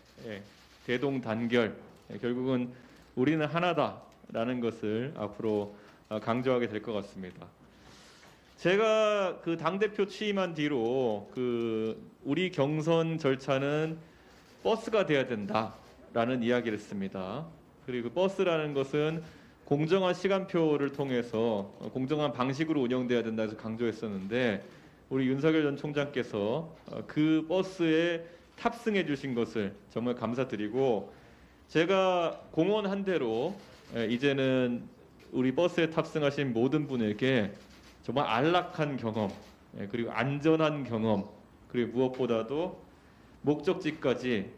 대동단결, 결국은 우리는 하나다라는 것을 앞으로 강조하게 될 것 같습니다. 제가 그 당대표 취임한 뒤로 우리 경선 절차는 버스가 돼야 된다라는 이야기를 했습니다. 그리고 버스라는 것은 공정한 시간표를 통해서 공정한 방식으로 운영돼야 된다 해서 강조했었는데 우리 윤석열 전 총장께서 그 버스에 탑승해 주신 것을 정말 감사드리고 제가 공언한 대로 이제는 우리 버스에 탑승하신 모든 분에게 정말 안락한 경험 그리고 안전한 경험 그리고 무엇보다도 목적지까지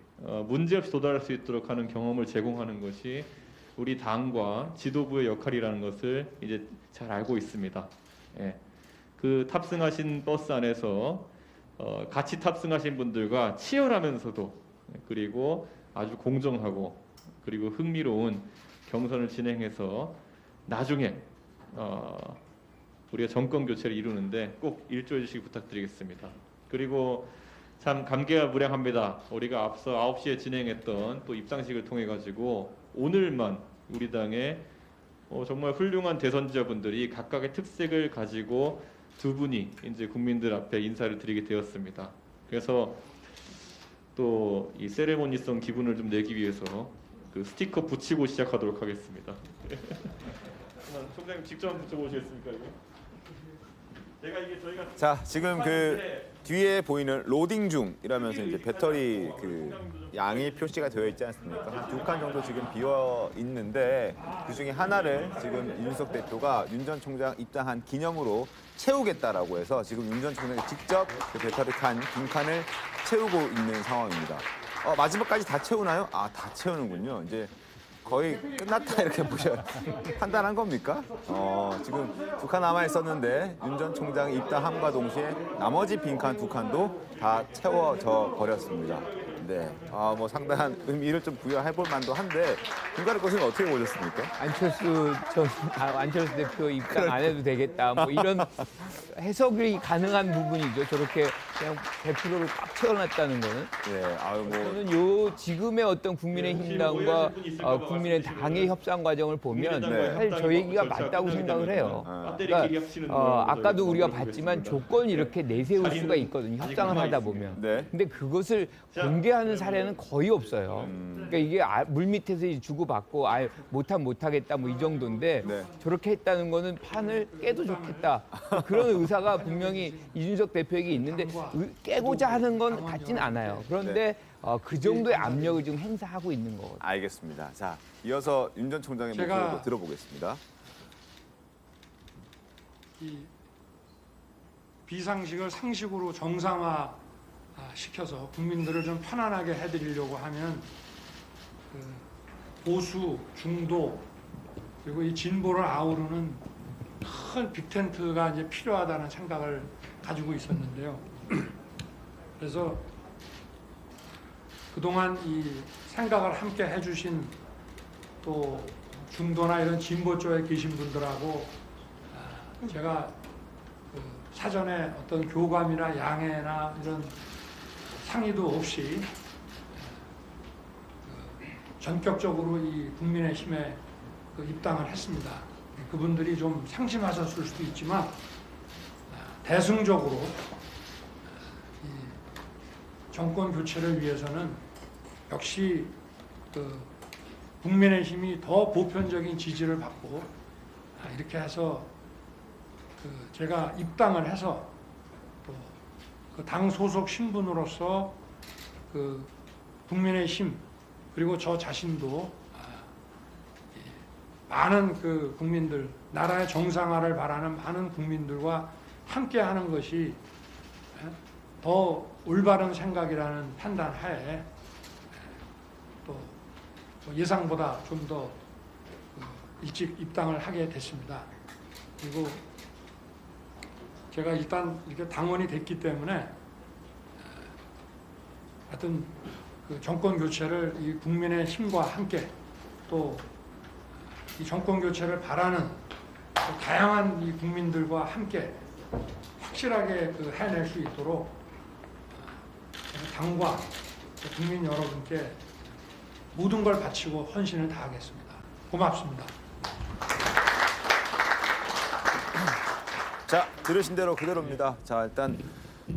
문제없이 도달할 수 있도록 하는 경험을 제공하는 것이 우리 당과 지도부의 역할이라는 것을 이제 잘 알고 있습니다. 그 탑승하신 버스 안에서 같이 탑승하신 분들과 치열하면서도 그리고 아주 공정하고 그리고 흥미로운 경선을 진행해서 나중에 우리가 정권 교체를 이루는데 꼭 일조해 주시기 부탁드리겠습니다. 그리고 참 감개무량합니다. 우리가 앞서 9시에 진행했던 또 입당식을 통해 가지고 오늘만 우리 당의 정말 훌륭한 대선주자분들이 각각의 특색을 가지고 두 분이 이제 국민들 앞에 인사를 드리게 되었습니다. 그래서 또 이 세레모니성 기분을 좀 내기 위해서 그 스티커 붙이고 시작하도록 하겠습니다. 총장님 직접 한번 붙여보시겠습니까 이거? 제가 이게 저희가 자, 지금 그 뒤에 보이는 로딩 중이라면서 이제 배터리 그 양이 표시가 되어 있지 않습니까? 한 2칸 정도 지금 비어 있는데 그 중에 하나를 지금 이준석 대표가 윤 전 총장 입당한 기념으로 채우겠다라고 해서 지금 윤 전 총장이 직접 그 배터리 빈 칸을 채우고 있는 상황입니다. 마지막까지 다 채우나요? 아, 다 채우는군요. 이제 거의 끝났다 이렇게 판단한 겁니까? 지금 2칸 남아 있었는데 윤 전 총장이 입당함과 동시에 나머지 빈칸 2칸도 다 채워져 버렸습니다. 네, 뭐 상당한 의미를 좀 부여해볼 만도 한데 김가루 교수님 어떻게 보셨습니까? 안철수 대표 입당 안 해도 되겠다. 뭐 이런 해석이 가능한 부분이죠. 저렇게 그냥 100%를 꽉 채워놨다는 거는. 저는 요 지금의 어떤 국민의힘당과 국민의당의 협상 과정을 보면 사실 저 얘기가 맞다고 생각을 해요. 그러니까 아까도 우리가 봤지만 조건을 이렇게 내세울 수가 있거든요. 협상을 하다 보면. 근데 그것을 공개하는 사례는 거의 없어요. 그러니까 이게 물밑에서 주고받고 못하면 못하겠다 뭐 이 정도인데 저렇게 했다는 거는 판을 깨도 좋겠다. 그런 의사가 분명히 이준석 대표에게 있는데 깨고자 하는 건 같지는 않아요. 그런데 그 정도의 압력을 지금 행사하고 있는 거거든요. 알겠습니다. 자, 이어서 윤 전 총장의 목소리도 들어보겠습니다. 이 비상식을 상식으로 정상화 시켜서 국민들을 좀 편안하게 해드리려고 하면 보수, 중도 그리고 이 진보를 아우르는 큰 빅텐트가 이제 필요하다는 생각을 가지고 있었는데요. 그래서 그동안 이 생각을 함께 해주신 또 중도나 이런 진보 쪽에 계신 분들하고 제가 사전에 어떤 교감이나 양해나 이런 상의도 없이 전격적으로 이 국민의힘에 입당을 했습니다. 그분들이 좀 상심하셨을 수도 있지만 대승적으로 이 정권 교체를 위해서는 역시 국민의힘이 더 보편적인 지지를 받고 이렇게 해서 제가 입당을 해서 또 그 당 소속 신분으로서 그 국민의힘 그리고 저 자신도 많은 그 국민들, 나라의 정상화를 바라는 많은 국민들과 함께하는 것이 더 올바른 생각이라는 판단하에 또 예상보다 좀 더 일찍 입당을 하게 됐습니다. 그리고 제가 일단 이렇게 당원이 됐기 때문에 하여튼 그 정권 교체를 이 국민의 힘과 함께 또 이 정권 교체를 바라는 다양한 이 국민들과 함께 확실히 확실하게 해낼 수 있도록 당과 국민 여러분께 모든 걸 바치고 헌신을 다하겠습니다. 고맙습니다. 자, 들으신 대로 그대로입니다. 자, 일단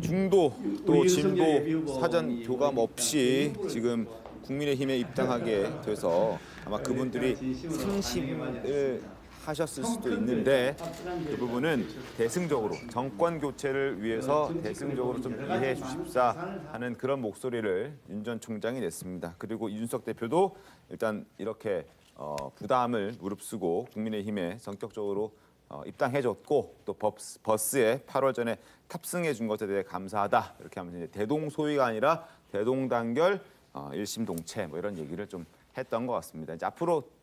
중도 또 진보 사전 교감 없이 지금 국민의힘에 입당하게 돼서 아마 그분들이 상심을 하셨을 수도 있는데 그 부분은 대승적으로 정권 교체를 위해서 대승적으로 좀 이해해 주십사 하는 그런 목소리를 윤 전 총장이 냈습니다. 그리고 이준석 대표도 일단 이렇게 부담을 무릅쓰고 국민의힘에 전격적으로 입당해줬고 또 버스에 8월 전에 탑승해 준 것에 대해 감사하다 이렇게 하면서 이제 대동소이가 아니라 대동단결 일심동체 뭐 이런 얘기를 좀 했던 것 같습니다. 이제 앞으로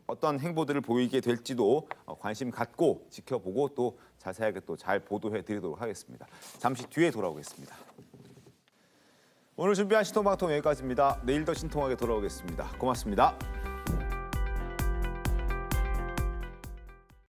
어떤 행보들을 보이게 될지도 관심 갖고 지켜보고 또 자세하게 또 잘 보도해 드리도록 하겠습니다. 잠시 뒤에 돌아오겠습니다. 오늘 준비한 신통방통 여기까지입니다. 내일 더 신통하게 돌아오겠습니다. 고맙습니다.